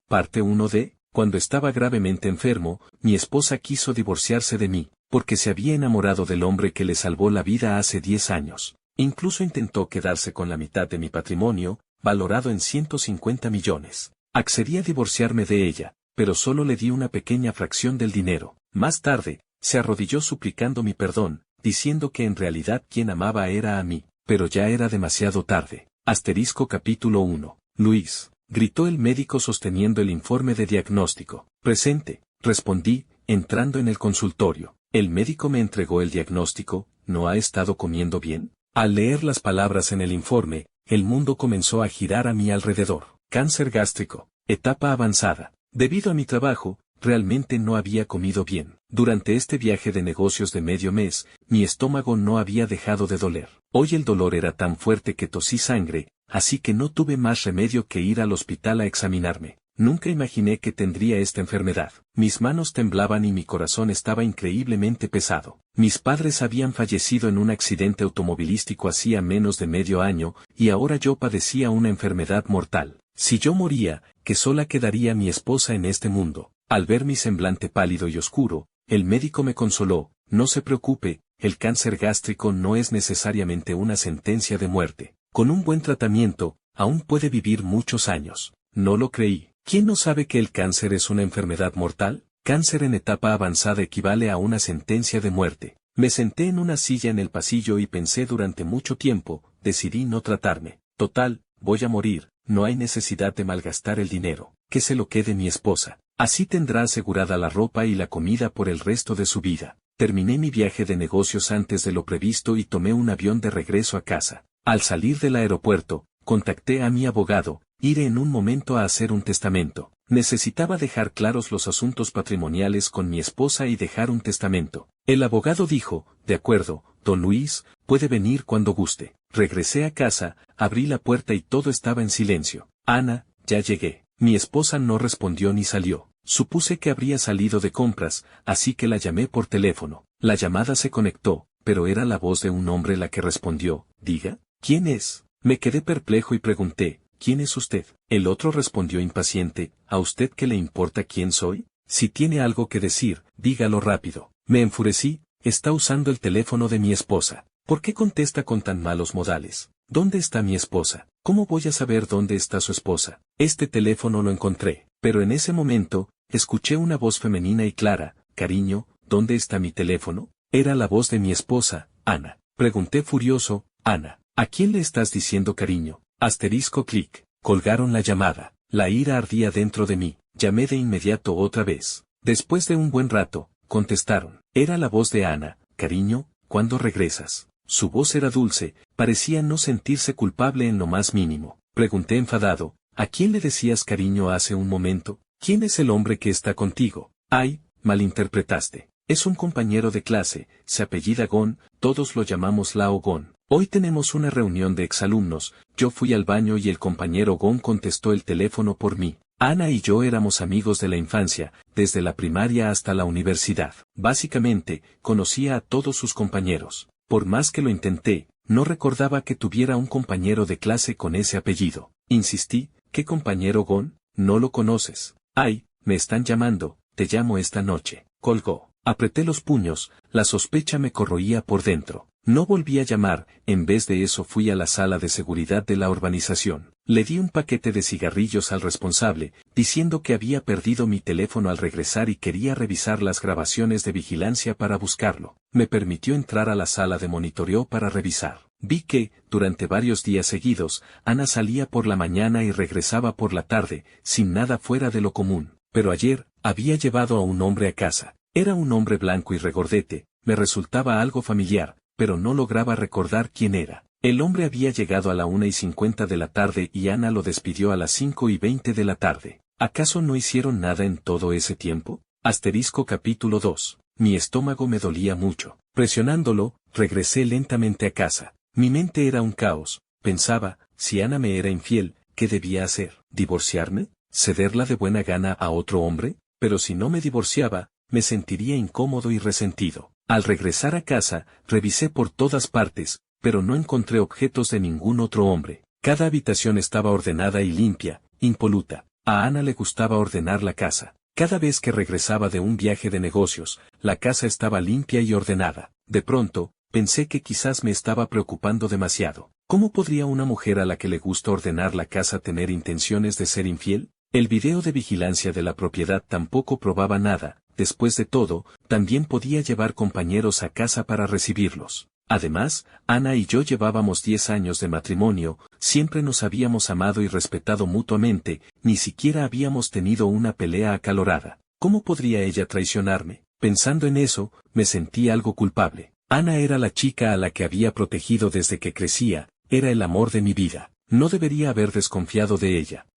Parte 1 de, cuando estaba gravemente enfermo, mi esposa quiso divorciarse de mí, porque se había enamorado del hombre que le salvó la vida hace 10 años. Incluso intentó quedarse con la mitad de mi patrimonio, valorado en 150 millones. Accedí a divorciarme de ella, pero solo le di una pequeña fracción del dinero. Más tarde, se arrodilló suplicando mi perdón, diciendo que en realidad quien amaba era a mí, pero ya era demasiado tarde. Capítulo 1. Luis, gritó el médico sosteniendo el informe de diagnóstico. Presente, respondí, entrando en el consultorio. El médico me entregó el diagnóstico. ¿No ha estado comiendo bien? Al leer las palabras en el informe, el mundo comenzó a girar a mi alrededor. Cáncer gástrico, etapa avanzada. Debido a mi trabajo, realmente no había comido bien. Durante este viaje de negocios de medio mes, mi estómago no había dejado de doler. Hoy el dolor era tan fuerte que tosí sangre, así que no tuve más remedio que ir al hospital a examinarme. Nunca imaginé que tendría esta enfermedad. Mis manos temblaban y mi corazón estaba increíblemente pesado. Mis padres habían fallecido en un accidente automovilístico hacía menos de medio año, y ahora yo padecía una enfermedad mortal. Si yo moría, que sola quedaría mi esposa en este mundo. Al ver mi semblante pálido y oscuro, el médico me consoló: no se preocupe, el cáncer gástrico no es necesariamente una sentencia de muerte. Con un buen tratamiento, aún puede vivir muchos años. No lo creí. ¿Quién no sabe que el cáncer es una enfermedad mortal? Cáncer en etapa avanzada equivale a una sentencia de muerte. Me senté en una silla en el pasillo y pensé durante mucho tiempo. Decidí no tratarme. Total, voy a morir, no hay necesidad de malgastar el dinero. Que se lo quede mi esposa. Así tendrá asegurada la ropa y la comida por el resto de su vida. Terminé mi viaje de negocios antes de lo previsto y tomé un avión de regreso a casa. Al salir del aeropuerto, contacté a mi abogado. Iré en un momento a hacer un testamento. Necesitaba dejar claros los asuntos patrimoniales con mi esposa y dejar un testamento. El abogado dijo: de acuerdo, don Luis, puede venir cuando guste. Regresé a casa, abrí la puerta y todo estaba en silencio. Ana, ya llegué. Mi esposa no respondió ni salió. Supuse que habría salido de compras, así que la llamé por teléfono. La llamada se conectó, pero era la voz de un hombre la que respondió. Diga, ¿quién es? Me quedé perplejo y pregunté: ¿quién es usted? El otro respondió impaciente: ¿a usted qué le importa quién soy? Si tiene algo que decir, dígalo rápido. Me enfurecí: está usando el teléfono de mi esposa. ¿Por qué contesta con tan malos modales? ¿Dónde está mi esposa? ¿Cómo voy a saber dónde está su esposa? Este teléfono lo encontré, pero en ese momento, escuché una voz femenina y clara: cariño, ¿dónde está mi teléfono? Era la voz de mi esposa, Ana. Pregunté furioso: Ana, ¿a quién le estás diciendo cariño? Clic. Colgaron la llamada. La ira ardía dentro de mí. Llamé de inmediato otra vez. Después de un buen rato, contestaron. Era la voz de Ana. Cariño, ¿cuándo regresas? Su voz era dulce, parecía no sentirse culpable en lo más mínimo. Pregunté enfadado: ¿a quién le decías cariño hace un momento? ¿Quién es el hombre que está contigo? Ay, malinterpretaste. Es un compañero de clase, se apellida Gon, todos lo llamamos Lao Gon. Hoy tenemos una reunión de exalumnos. Yo fui al baño y el compañero Gon contestó el teléfono por mí. Ana y yo éramos amigos de la infancia, desde la primaria hasta la universidad. Básicamente, conocía a todos sus compañeros. Por más que lo intenté, no recordaba que tuviera un compañero de clase con ese apellido. Insistí: ¿qué compañero Gon? No lo conoces. Ay, me están llamando, te llamo esta noche. Colgó. Apreté los puños, la sospecha me corroía por dentro. No volví a llamar, en vez de eso fui a la sala de seguridad de la urbanización. Le di un paquete de cigarrillos al responsable, diciendo que había perdido mi teléfono al regresar y quería revisar las grabaciones de vigilancia para buscarlo. Me permitió entrar a la sala de monitoreo para revisar. Vi que, durante varios días seguidos, Ana salía por la mañana y regresaba por la tarde, sin nada fuera de lo común. Pero ayer, había llevado a un hombre a casa. Era un hombre blanco y regordete, me resultaba algo familiar, pero no lograba recordar quién era. El hombre había llegado a la 1:50 de la tarde y Ana lo despidió a las 5:20 de la tarde. ¿Acaso no hicieron nada en todo ese tiempo? Capítulo 2. Mi estómago me dolía mucho. Presionándolo, regresé lentamente a casa. Mi mente era un caos. Pensaba: si Ana me era infiel, ¿qué debía hacer? ¿Divorciarme? ¿Cederla de buena gana a otro hombre? Pero si no me divorciaba, me sentiría incómodo y resentido. Al regresar a casa, revisé por todas partes, pero no encontré objetos de ningún otro hombre. Cada habitación estaba ordenada y limpia, impoluta. A Ana le gustaba ordenar la casa. Cada vez que regresaba de un viaje de negocios, la casa estaba limpia y ordenada. De pronto, pensé que quizás me estaba preocupando demasiado. ¿Cómo podría una mujer a la que le gusta ordenar la casa tener intenciones de ser infiel? El video de vigilancia de la propiedad tampoco probaba nada. Después de todo, también podía llevar compañeros a casa para recibirlos. Además, Ana y yo llevábamos 10 años de matrimonio, siempre nos habíamos amado y respetado mutuamente, ni siquiera habíamos tenido una pelea acalorada. ¿Cómo podría ella traicionarme? Pensando en eso, me sentí algo culpable. Ana era la chica a la que había protegido desde que crecía, era el amor de mi vida. No debería haber desconfiado de ella.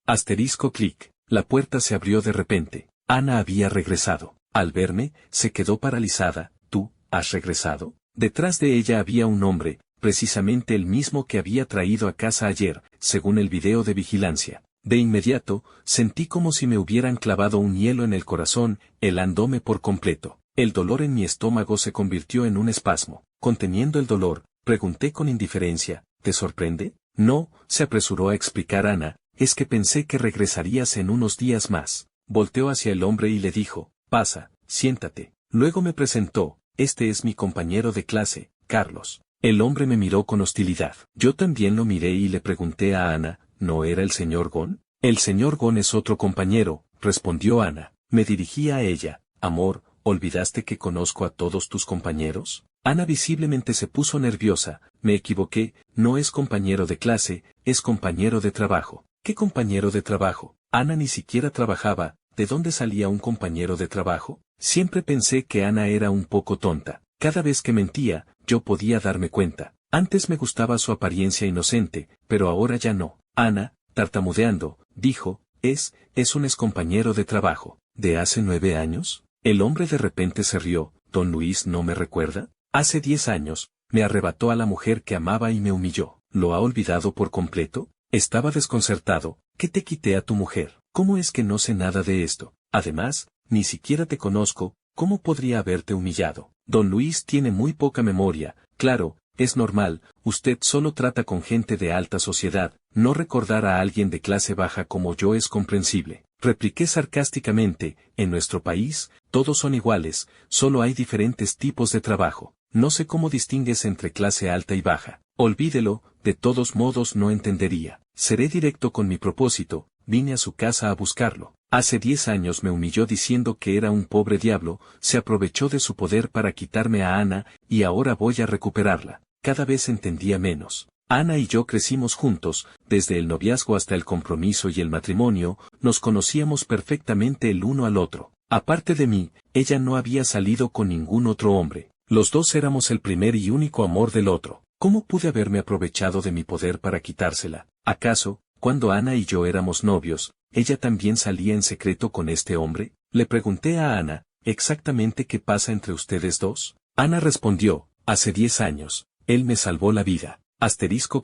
*clic. La puerta se abrió de repente. Ana había regresado. Al verme, se quedó paralizada. ¿Tú, has regresado? Detrás de ella había un hombre, precisamente el mismo que había traído a casa ayer, según el video de vigilancia. De inmediato, sentí como si me hubieran clavado un hielo en el corazón, helándome por completo. El dolor en mi estómago se convirtió en un espasmo. Conteniendo el dolor, pregunté con indiferencia, ¿te sorprende? No, se apresuró a explicar Ana, es que pensé que regresarías en unos días más. Volteó hacia el hombre y le dijo, pasa, siéntate. Luego me presentó, este es mi compañero de clase, Carlos. El hombre me miró con hostilidad. Yo también lo miré y le pregunté a Ana, ¿no era el señor Gon? El señor Gon es otro compañero, respondió Ana. Me dirigí a ella, amor, ¿olvidaste que conozco a todos tus compañeros? Ana visiblemente se puso nerviosa, me equivoqué, no es compañero de clase, es compañero de trabajo. ¿Qué compañero de trabajo? Ana ni siquiera trabajaba, ¿de dónde salía un compañero de trabajo? Siempre pensé que Ana era un poco tonta. Cada vez que mentía, yo podía darme cuenta. Antes me gustaba su apariencia inocente, pero ahora ya no. Ana, tartamudeando, dijo, es un excompañero de trabajo. ¿De hace 9 años? El hombre de repente se rió. ¿Don Luis no me recuerda? Hace 10 años, me arrebató a la mujer que amaba y me humilló. ¿Lo ha olvidado por completo? Estaba desconcertado. ¿Qué te quité a tu mujer? ¿Cómo es que no sé nada de esto? Además, ni siquiera te conozco, ¿cómo podría haberte humillado? Don Luis tiene muy poca memoria, claro, es normal, usted solo trata con gente de alta sociedad, no recordar a alguien de clase baja como yo es comprensible. Repliqué sarcásticamente, en nuestro país, todos son iguales, solo hay diferentes tipos de trabajo. No sé cómo distingues entre clase alta y baja. Olvídelo, de todos modos no entendería. Seré directo con mi propósito, vine a su casa a buscarlo. Hace 10 años me humilló diciendo que era un pobre diablo, se aprovechó de su poder para quitarme a Ana, y ahora voy a recuperarla. Cada vez entendía menos. Ana y yo crecimos juntos, desde el noviazgo hasta el compromiso y el matrimonio, nos conocíamos perfectamente el uno al otro. Aparte de mí, ella no había salido con ningún otro hombre. Los dos éramos el primer y único amor del otro. ¿Cómo pude haberme aprovechado de mi poder para quitársela? ¿Acaso, cuando Ana y yo éramos novios, ella también salía en secreto con este hombre? Le pregunté a Ana, ¿exactamente qué pasa entre ustedes dos? Ana respondió, hace 10 años, él me salvó la vida.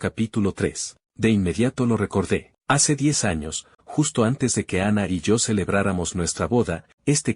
Capítulo 3. De inmediato lo recordé. Hace 10 años, justo antes de que Ana y yo celebráramos nuestra boda,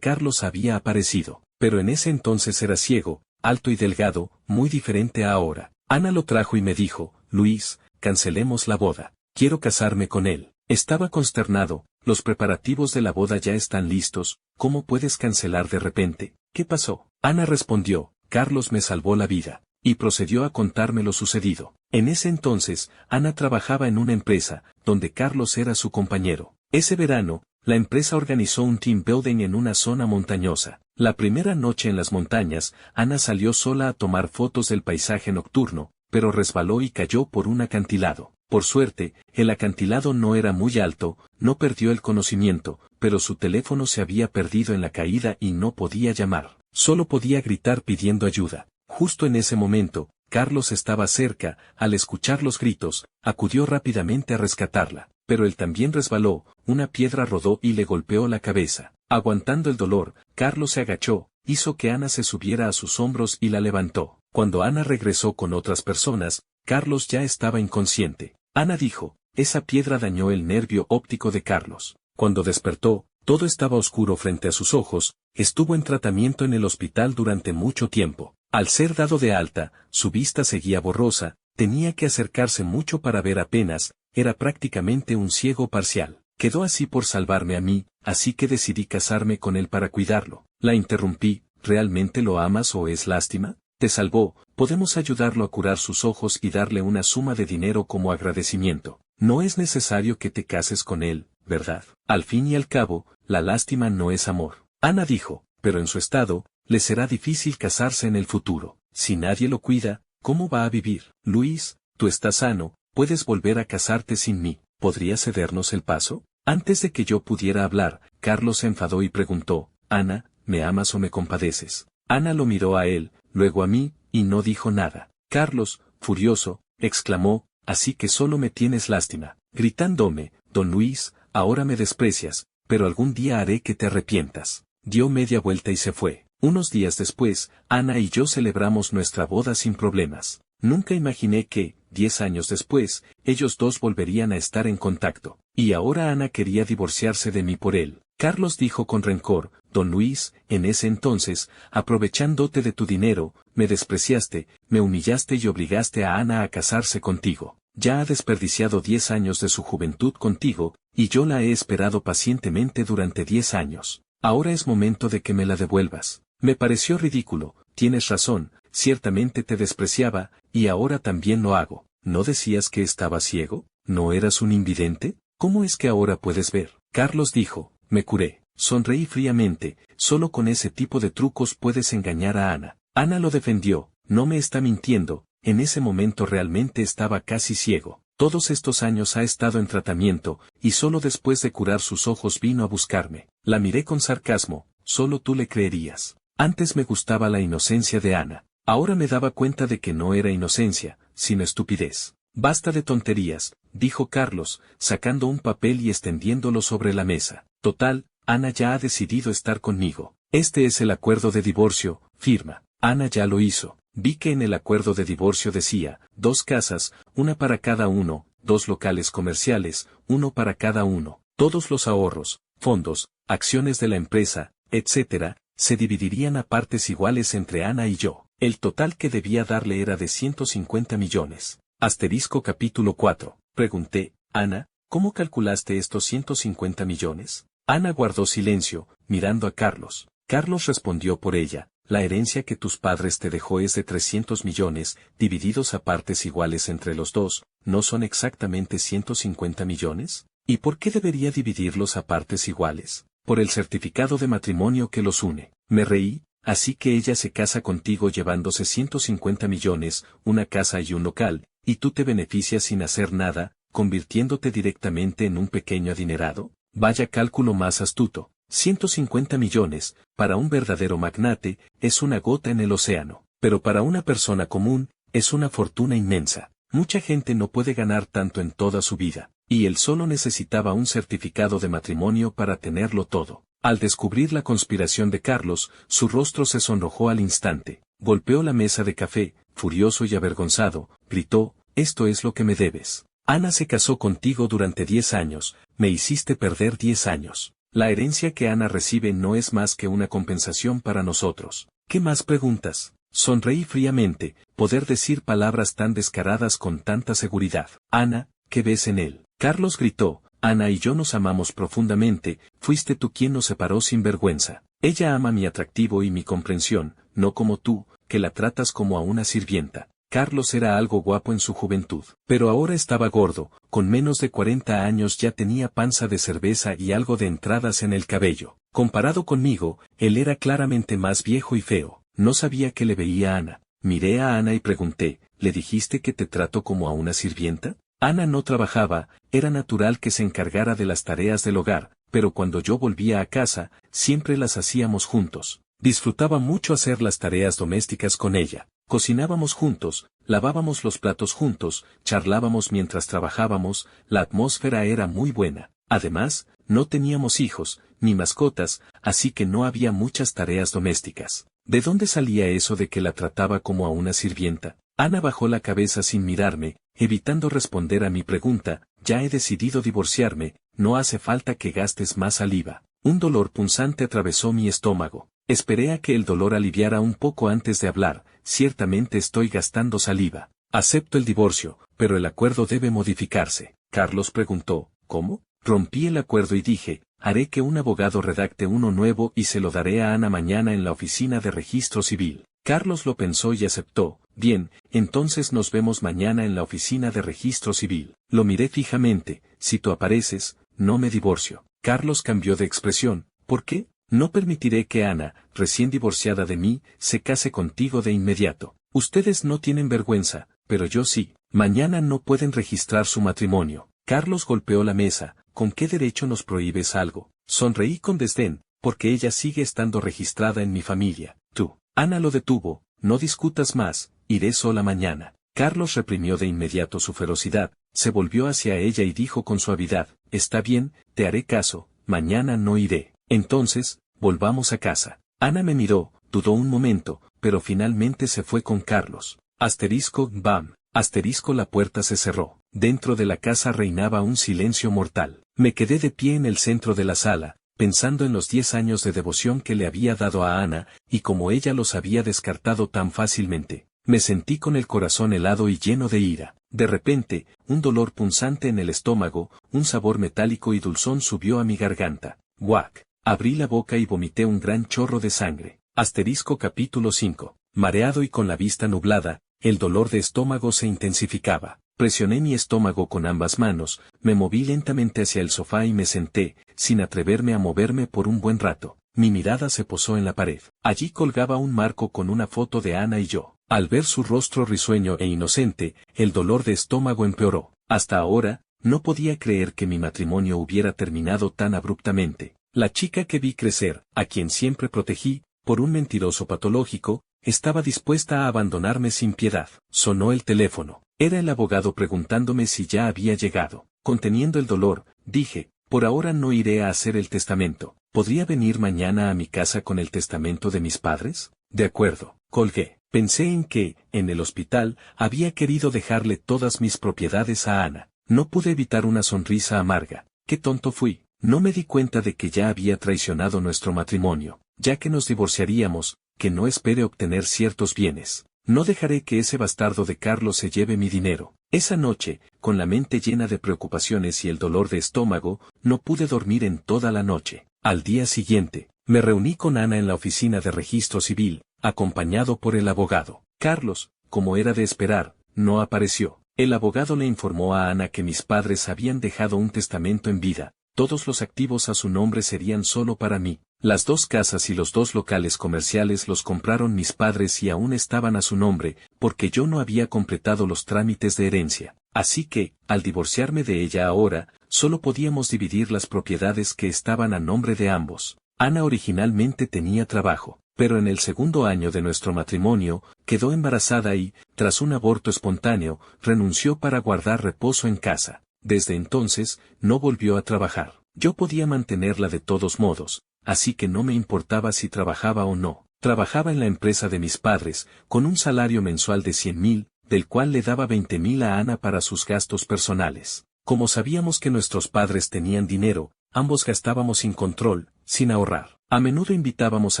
Carlos había aparecido, pero en ese entonces era ciego, alto y delgado, muy diferente a ahora. Ana lo trajo y me dijo, Luis, cancelemos la boda, quiero casarme con él. Estaba consternado, los preparativos de la boda ya están listos, ¿cómo puedes cancelar de repente? ¿Qué pasó? Ana respondió, Carlos me salvó la vida, y procedió a contarme lo sucedido. En ese entonces, Ana trabajaba en una empresa, donde Carlos era su compañero. Ese verano, la empresa organizó un team building en una zona montañosa. La primera noche en las montañas, Ana salió sola a tomar fotos del paisaje nocturno, pero resbaló y cayó por un acantilado. Por suerte, el acantilado no era muy alto, no perdió el conocimiento, pero su teléfono se había perdido en la caída y no podía llamar. Solo podía gritar pidiendo ayuda. Justo en ese momento, Carlos estaba cerca, al escuchar los gritos, acudió rápidamente a rescatarla, pero él también resbaló, una piedra rodó y le golpeó la cabeza. Aguantando el dolor, Carlos se agachó, hizo que Ana se subiera a sus hombros y la levantó. Cuando Ana regresó con otras personas, Carlos ya estaba inconsciente. Ana dijo, esa piedra dañó el nervio óptico de Carlos. Cuando despertó, todo estaba oscuro frente a sus ojos, estuvo en tratamiento en el hospital durante mucho tiempo. Al ser dado de alta, su vista seguía borrosa, tenía que acercarse mucho para ver apenas, era prácticamente un ciego parcial. Quedó así por salvarme a mí, así que decidí casarme con él para cuidarlo. La interrumpí, ¿realmente lo amas o es lástima? Te salvó, podemos ayudarlo a curar sus ojos y darle una suma de dinero como agradecimiento. No es necesario que te cases con él, ¿verdad? Al fin y al cabo, la lástima no es amor. Ana dijo, pero en su estado, le será difícil casarse en el futuro. Si nadie lo cuida, ¿cómo va a vivir? Luis, tú estás sano, puedes volver a casarte sin mí. ¿Podrías cedernos el paso? Antes de que yo pudiera hablar, Carlos se enfadó y preguntó, Ana, ¿me amas o me compadeces? Ana lo miró a él, luego a mí, y no dijo nada. Carlos, furioso, exclamó, así que solo me tienes lástima, gritándome, don Luis, ahora me desprecias, pero algún día haré que te arrepientas. Dio media vuelta y se fue. Unos días después, Ana y yo celebramos nuestra boda sin problemas. Nunca imaginé que, 10 años después, ellos dos volverían a estar en contacto. Y ahora Ana quería divorciarse de mí por él. Carlos dijo con rencor, don Luis, en ese entonces, aprovechándote de tu dinero, me despreciaste, me humillaste y obligaste a Ana a casarse contigo. Ya ha desperdiciado 10 años de su juventud contigo, y yo la he esperado pacientemente durante 10 años. Ahora es momento de que me la devuelvas. Me pareció ridículo, tienes razón, ciertamente te despreciaba, y ahora también lo hago. ¿No decías que estaba ciego? ¿No eras un invidente? ¿Cómo es que ahora puedes ver? Carlos dijo, me curé. Sonreí fríamente, solo con ese tipo de trucos puedes engañar a Ana. Ana lo defendió, no me está mintiendo, en ese momento realmente estaba casi ciego. Todos estos años ha estado en tratamiento, y solo después de curar sus ojos vino a buscarme. La miré con sarcasmo, solo tú le creerías. Antes me gustaba la inocencia de Ana. Ahora me daba cuenta de que no era inocencia, sino estupidez. Basta de tonterías, dijo Carlos, sacando un papel y extendiéndolo sobre la mesa. Total, Ana ya ha decidido estar conmigo. Este es el acuerdo de divorcio, firma. Ana ya lo hizo. Vi que en el acuerdo de divorcio decía, 2 casas, una para cada uno, 2 locales comerciales, uno para cada uno. Todos los ahorros, fondos, acciones de la empresa, etc., se dividirían a partes iguales entre Ana y yo. El total que debía darle era de 150 millones. Asterisco capítulo 4. Pregunté, Ana, ¿cómo calculaste estos 150 millones? Ana guardó silencio, mirando a Carlos. Carlos respondió por ella, la herencia que tus padres te dejó es de 300 millones, divididos a partes iguales entre los dos, ¿no son exactamente 150 millones? ¿Y por qué debería dividirlos a partes iguales? Por el certificado de matrimonio que los une. Me reí, así que ella se casa contigo llevándose 150 millones, una casa y un local, y tú te beneficias sin hacer nada, convirtiéndote directamente en un pequeño adinerado. Vaya cálculo más astuto. 150 millones, para un verdadero magnate, es una gota en el océano, pero para una persona común, es una fortuna inmensa. Mucha gente no puede ganar tanto en toda su vida, y él solo necesitaba un certificado de matrimonio para tenerlo todo. Al descubrir la conspiración de Carlos, su rostro se sonrojó al instante, golpeó la mesa de café, furioso y avergonzado, gritó, esto es lo que me debes. Ana se casó contigo durante 10 años, me hiciste perder 10 años. La herencia que Ana recibe no es más que una compensación para nosotros. ¿Qué más preguntas? Sonreí fríamente, poder decir palabras tan descaradas con tanta seguridad. Ana, ¿qué ves en él? Carlos gritó, Ana y yo nos amamos profundamente, fuiste tú quien nos separó sin vergüenza. Ella ama mi atractivo y mi comprensión, no como tú, que la tratas como a una sirvienta. Carlos era algo guapo en su juventud, pero ahora estaba gordo, con menos de 40 años ya tenía panza de cerveza y algo de entradas en el cabello. Comparado conmigo, él era claramente más viejo y feo. No sabía que le veía a Ana. Miré a Ana y pregunté, ¿le dijiste que te trato como a una sirvienta? Ana no trabajaba, era natural que se encargara de las tareas del hogar, pero cuando yo volvía a casa, siempre las hacíamos juntos. Disfrutaba mucho hacer las tareas domésticas con ella. Cocinábamos juntos, lavábamos los platos juntos, charlábamos mientras trabajábamos, la atmósfera era muy buena. Además, no teníamos hijos, ni mascotas, así que no había muchas tareas domésticas. ¿De dónde salía eso de que la trataba como a una sirvienta? Ana bajó la cabeza sin mirarme, evitando responder a mi pregunta, ya he decidido divorciarme, no hace falta que gastes más saliva. Un dolor punzante atravesó mi estómago. Esperé a que el dolor aliviara un poco antes de hablar, ciertamente estoy gastando saliva. Acepto el divorcio, pero el acuerdo debe modificarse. Carlos preguntó, ¿cómo? Rompí el acuerdo y dije, haré que un abogado redacte uno nuevo y se lo daré a Ana mañana en la oficina de registro civil. Carlos lo pensó y aceptó. Bien, entonces nos vemos mañana en la oficina de registro civil. Lo miré fijamente. Si tú apareces, no me divorcio. Carlos cambió de expresión. ¿Por qué? No permitiré que Ana, recién divorciada de mí, se case contigo de inmediato. Ustedes no tienen vergüenza, pero yo sí. Mañana no pueden registrar su matrimonio. Carlos golpeó la mesa. ¿Con qué derecho nos prohíbes algo? Sonreí con desdén, porque ella sigue estando registrada en mi familia. Tú. Ana lo detuvo. No discutas más, iré sola mañana. Carlos reprimió de inmediato su ferocidad, se volvió hacia ella y dijo con suavidad, está bien, te haré caso, mañana no iré. Entonces, volvamos a casa. Ana me miró, dudó un momento, pero finalmente se fue con Carlos. Asterisco, bam. Asterisco, la puerta se cerró. Dentro de la casa reinaba un silencio mortal. Me quedé de pie en el centro de la sala, pensando en los 10 años de devoción que le había dado a Ana, y como ella los había descartado tan fácilmente. Me sentí con el corazón helado y lleno de ira. De repente, un dolor punzante en el estómago, un sabor metálico y dulzón subió a mi garganta. ¡Guac! Abrí la boca y vomité un gran chorro de sangre. Asterisco capítulo 5. Mareado y con la vista nublada, el dolor de estómago se intensificaba. Presioné mi estómago con ambas manos, me moví lentamente hacia el sofá y me senté, sin atreverme a moverme por un buen rato. Mi mirada se posó en la pared. Allí colgaba un marco con una foto de Ana y yo. Al ver su rostro risueño e inocente, el dolor de estómago empeoró. Hasta ahora, no podía creer que mi matrimonio hubiera terminado tan abruptamente. La chica que vi crecer, a quien siempre protegí, por un mentiroso patológico, estaba dispuesta a abandonarme sin piedad. Sonó el teléfono. Era el abogado preguntándome si ya había llegado. Conteniendo el dolor, dije, por ahora no iré a hacer el testamento. ¿Podría venir mañana a mi casa con el testamento de mis padres? De acuerdo, colgué. Pensé en que, en el hospital, había querido dejarle todas mis propiedades a Ana. No pude evitar una sonrisa amarga. Qué tonto fui. No me di cuenta de que ya había traicionado nuestro matrimonio. Ya que nos divorciaríamos, que no espere obtener ciertos bienes. No dejaré que ese bastardo de Carlos se lleve mi dinero. Esa noche, con la mente llena de preocupaciones y el dolor de estómago, no pude dormir en toda la noche. Al día siguiente, me reuní con Ana en la oficina de registro civil, acompañado por el abogado. Carlos, como era de esperar, no apareció. El abogado le informó a Ana que mis padres habían dejado un testamento en vida. Todos los activos a su nombre serían solo para mí. Las 2 casas y los 2 locales comerciales los compraron mis padres y aún estaban a su nombre, porque yo no había completado los trámites de herencia. Así que, al divorciarme de ella ahora, solo podíamos dividir las propiedades que estaban a nombre de ambos. Ana originalmente tenía trabajo, pero en el segundo año de nuestro matrimonio, quedó embarazada y, tras un aborto espontáneo, renunció para guardar reposo en casa. Desde entonces, no volvió a trabajar. Yo podía mantenerla de todos modos, así que no me importaba si trabajaba o no. Trabajaba en la empresa de mis padres, con un salario mensual de 100.000, del cual le daba 20.000 a Ana para sus gastos personales. Como sabíamos que nuestros padres tenían dinero, ambos gastábamos sin control, sin ahorrar. A menudo invitábamos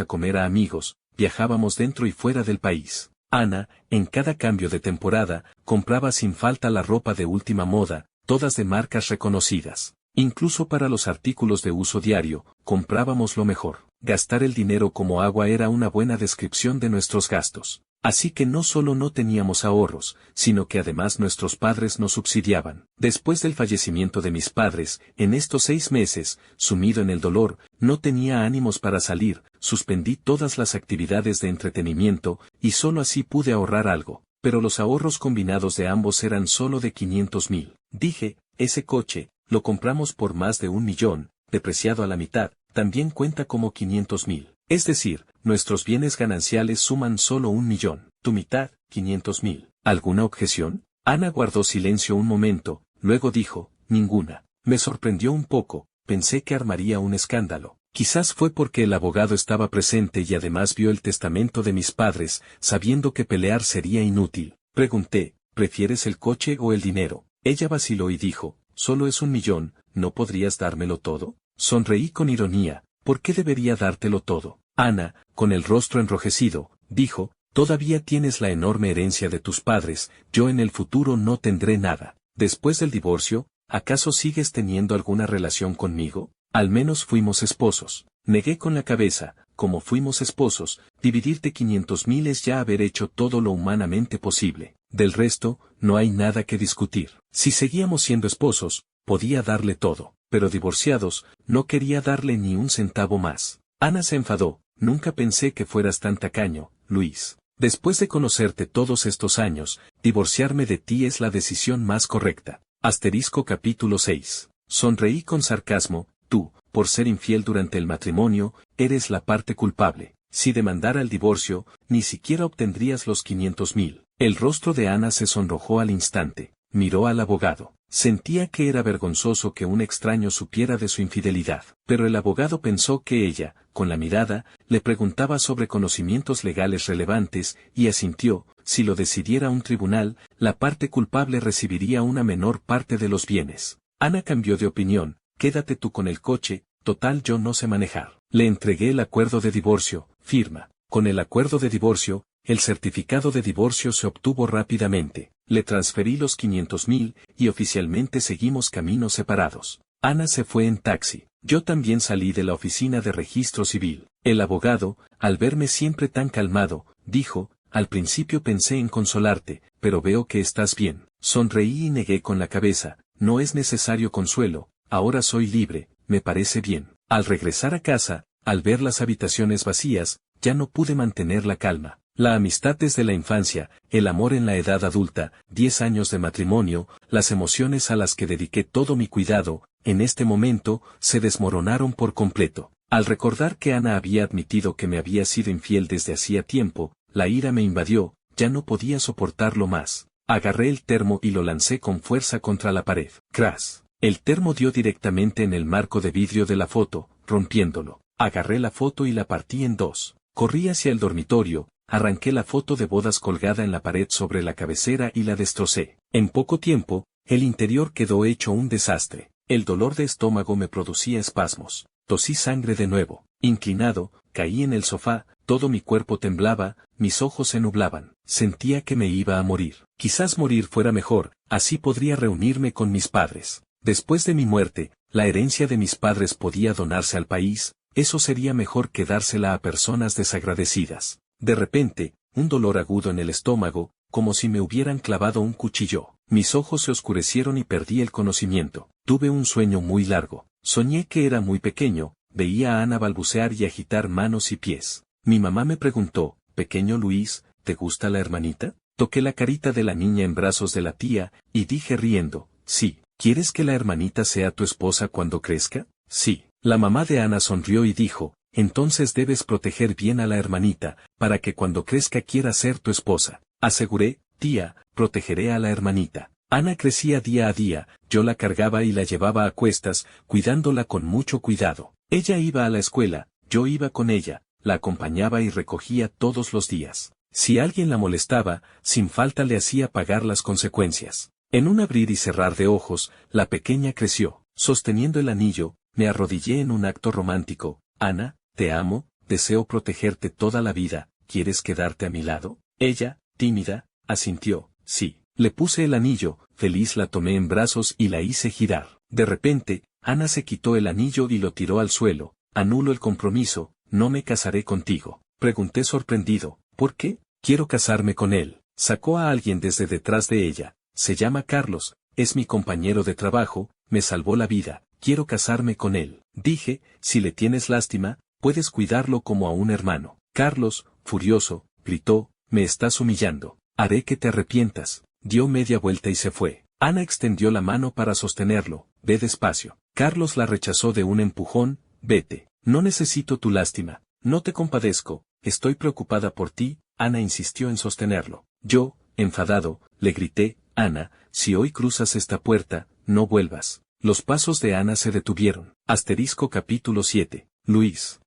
a comer a amigos, viajábamos dentro y fuera del país. Ana, en cada cambio de temporada, compraba sin falta la ropa de última moda, todas de marcas reconocidas. Incluso para los artículos de uso diario, comprábamos lo mejor. Gastar el dinero como agua era una buena descripción de nuestros gastos. Así que no solo no teníamos ahorros, sino que además nuestros padres nos subsidiaban. Después del fallecimiento de mis padres, en estos 6 meses, sumido en el dolor, no tenía ánimos para salir, suspendí todas las actividades de entretenimiento, y solo así pude ahorrar algo. Pero los ahorros combinados de ambos eran solo de 500.000. Dije, ese coche, lo compramos por más de 1 millón, depreciado a la mitad, también cuenta como 500.000. Es decir, nuestros bienes gananciales suman solo 1 millón. Tu mitad, 500.000. ¿Alguna objeción? Ana guardó silencio un momento, luego dijo, ninguna. Me sorprendió un poco, pensé que armaría un escándalo. Quizás fue porque el abogado estaba presente y además vio el testamento de mis padres, sabiendo que pelear sería inútil. Pregunté, ¿prefieres el coche o el dinero? Ella vaciló y dijo, solo es 1 millón, ¿no podrías dármelo todo? Sonreí con ironía, ¿por qué debería dártelo todo? Ana, con el rostro enrojecido, dijo, todavía tienes la enorme herencia de tus padres, yo en el futuro no tendré nada. Después del divorcio, ¿acaso sigues teniendo alguna relación conmigo? Al menos fuimos esposos. Negué con la cabeza. Como fuimos esposos, dividirte 500.000 es ya haber hecho todo lo humanamente posible. Del resto, no hay nada que discutir. Si seguíamos siendo esposos, podía darle todo, pero divorciados, no quería darle ni un centavo más. Ana se enfadó. Nunca pensé que fueras tan tacaño, Luis. Después de conocerte todos estos años, divorciarme de ti es la decisión más correcta. Asterisco capítulo 6. Sonreí con sarcasmo. Tú, por ser infiel durante el matrimonio, eres la parte culpable. Si demandara el divorcio, ni siquiera obtendrías los 500.000. El rostro de Ana se sonrojó al instante. Miró al abogado. Sentía que era vergonzoso que un extraño supiera de su infidelidad, pero el abogado pensó que ella, con la mirada, le preguntaba sobre conocimientos legales relevantes, y asintió. Si lo decidiera un tribunal, la parte culpable recibiría una menor parte de los bienes. Ana cambió de opinión. Quédate tú con el coche, total yo no sé manejar. Le entregué el acuerdo de divorcio, firma. Con el acuerdo de divorcio, el certificado de divorcio se obtuvo rápidamente. Le transferí los 500.000, y oficialmente seguimos caminos separados. Ana se fue en taxi. Yo también salí de la oficina de registro civil. El abogado, al verme siempre tan calmado, dijo, al principio pensé en consolarte, pero veo que estás bien. Sonreí y negué con la cabeza, no es necesario consuelo. Ahora soy libre, me parece bien. Al regresar a casa, al ver las habitaciones vacías, ya no pude mantener la calma. La amistad desde la infancia, el amor en la edad adulta, 10 años de matrimonio, las emociones a las que dediqué todo mi cuidado, en este momento, se desmoronaron por completo. Al recordar que Ana había admitido que me había sido infiel desde hacía tiempo, la ira me invadió, ya no podía soportarlo más. Agarré el termo y lo lancé con fuerza contra la pared. ¡Cras! El termo dio directamente en el marco de vidrio de la foto, rompiéndolo. Agarré la foto y la partí en dos. Corrí hacia el dormitorio, arranqué la foto de bodas colgada en la pared sobre la cabecera y la destrocé. En poco tiempo, el interior quedó hecho un desastre. El dolor de estómago me producía espasmos. Tosí sangre de nuevo. Inclinado, caí en el sofá, todo mi cuerpo temblaba, mis ojos se nublaban. Sentía que me iba a morir. Quizás morir fuera mejor, así podría reunirme con mis padres. Después de mi muerte, la herencia de mis padres podía donarse al país, eso sería mejor que dársela a personas desagradecidas. De repente, un dolor agudo en el estómago, como si me hubieran clavado un cuchillo. Mis ojos se oscurecieron y perdí el conocimiento. Tuve un sueño muy largo. Soñé que era muy pequeño, veía a Ana balbucear y agitar manos y pies. Mi mamá me preguntó, «Pequeño Luis, ¿te gusta la hermanita?» Toqué la carita de la niña en brazos de la tía, y dije riendo, «Sí». ¿Quieres que la hermanita sea tu esposa cuando crezca? Sí. La mamá de Ana sonrió y dijo, entonces debes proteger bien a la hermanita, para que cuando crezca quiera ser tu esposa. Aseguré, tía, protegeré a la hermanita. Ana crecía día a día, yo la cargaba y la llevaba a cuestas, cuidándola con mucho cuidado. Ella iba a la escuela, yo iba con ella, la acompañaba y recogía todos los días. Si alguien la molestaba, sin falta le hacía pagar las consecuencias. En un abrir y cerrar de ojos, la pequeña creció. Sosteniendo el anillo, me arrodillé en un acto romántico. Ana, te amo, deseo protegerte toda la vida, ¿quieres quedarte a mi lado? Ella, tímida, asintió, sí. Le puse el anillo, feliz la tomé en brazos y la hice girar. De repente, Ana se quitó el anillo y lo tiró al suelo. Anulo el compromiso, no me casaré contigo. Pregunté sorprendido, ¿por qué? Quiero casarme con él. Sacó a alguien desde detrás de ella. Se llama Carlos, es mi compañero de trabajo, me salvó la vida, quiero casarme con él. Dije, si le tienes lástima, puedes cuidarlo como a un hermano. Carlos, furioso, gritó, me estás humillando, haré que te arrepientas. Dio media vuelta y se fue. Ana extendió la mano para sostenerlo, ve despacio. Carlos la rechazó de un empujón, vete, no necesito tu lástima, no te compadezco, estoy preocupada por ti. Ana insistió en sostenerlo. Yo, enfadado, le grité, Ana, si hoy cruzas esta puerta, no vuelvas. Los pasos de Ana se detuvieron. Asterisco capítulo 7. Luis,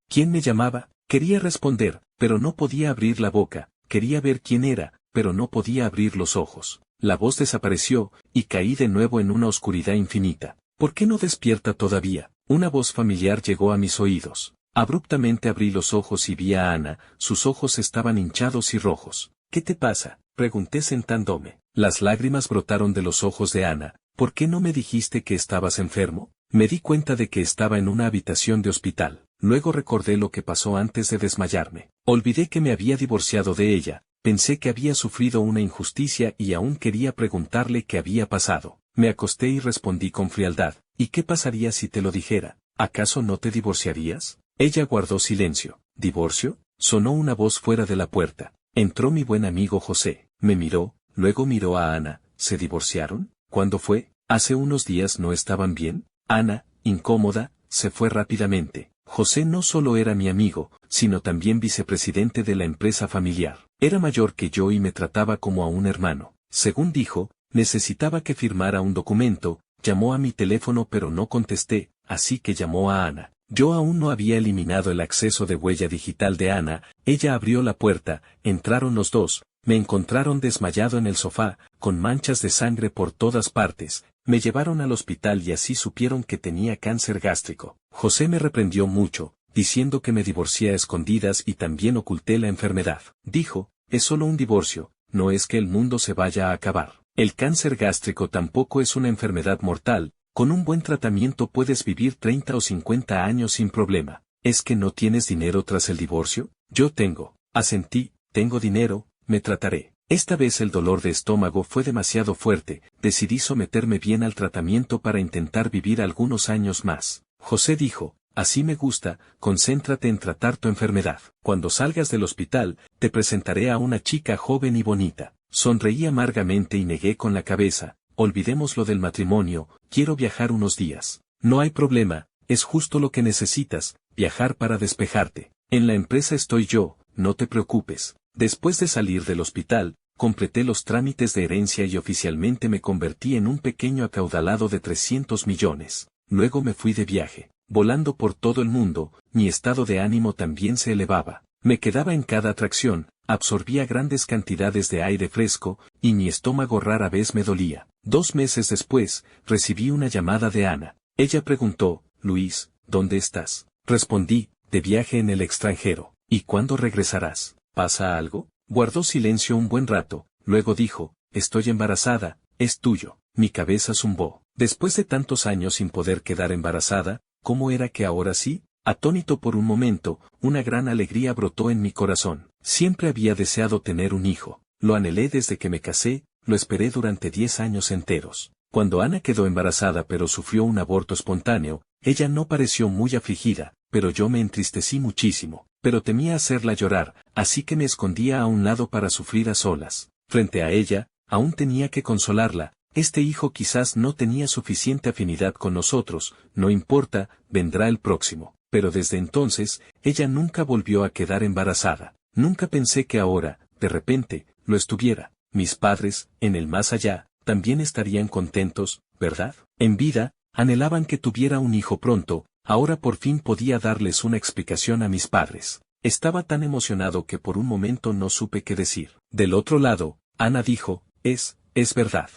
¿quién me llamaba? Quería responder, pero no podía abrir la boca, quería ver quién era, pero no podía abrir los ojos. La voz desapareció, y caí de nuevo en una oscuridad infinita. ¿Por qué no despierta todavía? Una voz familiar llegó a mis oídos. Abruptamente abrí los ojos y vi a Ana, sus ojos estaban hinchados y rojos. ¿Qué te pasa? Pregunté sentándome. Las lágrimas brotaron de los ojos de Ana, ¿por qué no me dijiste que estabas enfermo? Me di cuenta de que estaba en una habitación de hospital. Luego recordé lo que pasó antes de desmayarme. Olvidé que me había divorciado de ella. Pensé que había sufrido una injusticia y aún quería preguntarle qué había pasado. Me acosté y respondí con frialdad. ¿Y qué pasaría si te lo dijera? ¿Acaso no te divorciarías? Ella guardó silencio. ¿Divorcio? Sonó una voz fuera de la puerta. Entró mi buen amigo José. Me miró, luego miró a Ana. ¿Se divorciaron? ¿Cuándo fue? ¿Hace unos días no estaban bien? Ana, incómoda, se fue rápidamente. José no solo era mi amigo, sino también vicepresidente de la empresa familiar. Era mayor que yo y me trataba como a un hermano. Según dijo, necesitaba que firmara un documento, llamó a mi teléfono pero no contesté, así que llamó a Ana. Yo aún no había eliminado el acceso de huella digital de Ana, ella abrió la puerta, entraron los dos, me encontraron desmayado en el sofá, con manchas de sangre por todas partes, me llevaron al hospital y así supieron que tenía cáncer gástrico. José me reprendió mucho, diciendo que me divorcié a escondidas y también oculté la enfermedad. Dijo, es solo un divorcio, no es que el mundo se vaya a acabar. El cáncer gástrico tampoco es una enfermedad mortal, con un buen tratamiento puedes vivir 30 o 50 años sin problema. ¿Es que no tienes dinero tras el divorcio? Yo tengo. Asentí, tengo dinero, me trataré. Esta vez el dolor de estómago fue demasiado fuerte, decidí someterme bien al tratamiento para intentar vivir algunos años más. José dijo, así me gusta, concéntrate en tratar tu enfermedad. Cuando salgas del hospital, te presentaré a una chica joven y bonita. Sonreí amargamente y negué con la cabeza, olvidemos lo del matrimonio, quiero viajar unos días. No hay problema, es justo lo que necesitas, viajar para despejarte. En la empresa estoy yo, no te preocupes. Después de salir del hospital, completé los trámites de herencia y oficialmente me convertí en un pequeño acaudalado de 300 millones. Luego me fui de viaje, volando por todo el mundo, mi estado de ánimo también se elevaba. Me quedaba en cada atracción, absorbía grandes cantidades de aire fresco, y mi estómago rara vez me dolía. 2 meses después, recibí una llamada de Ana. Ella preguntó, Luis, ¿dónde estás? Respondí, de viaje en el extranjero. ¿Y cuándo regresarás? ¿Pasa algo? Guardó silencio un buen rato, luego dijo, estoy embarazada, es tuyo. Mi cabeza zumbó. Después de tantos años sin poder quedar embarazada, ¿cómo era que ahora sí? Atónito por un momento, una gran alegría brotó en mi corazón. Siempre había deseado tener un hijo. Lo anhelé desde que me casé, lo esperé durante 10 años enteros. Cuando Ana quedó embarazada pero sufrió un aborto espontáneo, ella no pareció muy afligida, pero yo me entristecí muchísimo. Pero temía hacerla llorar, así que me escondía a un lado para sufrir a solas. Frente a ella, aún tenía que consolarla. Este hijo quizás no tenía suficiente afinidad con nosotros, no importa, vendrá el próximo. Pero desde entonces, ella nunca volvió a quedar embarazada. Nunca pensé que ahora, de repente, lo estuviera. Mis padres, en el más allá, también estarían contentos, ¿verdad? En vida, anhelaban que tuviera un hijo pronto, ahora por fin podía darles una explicación a mis padres. Estaba tan emocionado que por un momento no supe qué decir. Del otro lado, Ana dijo, es verdad.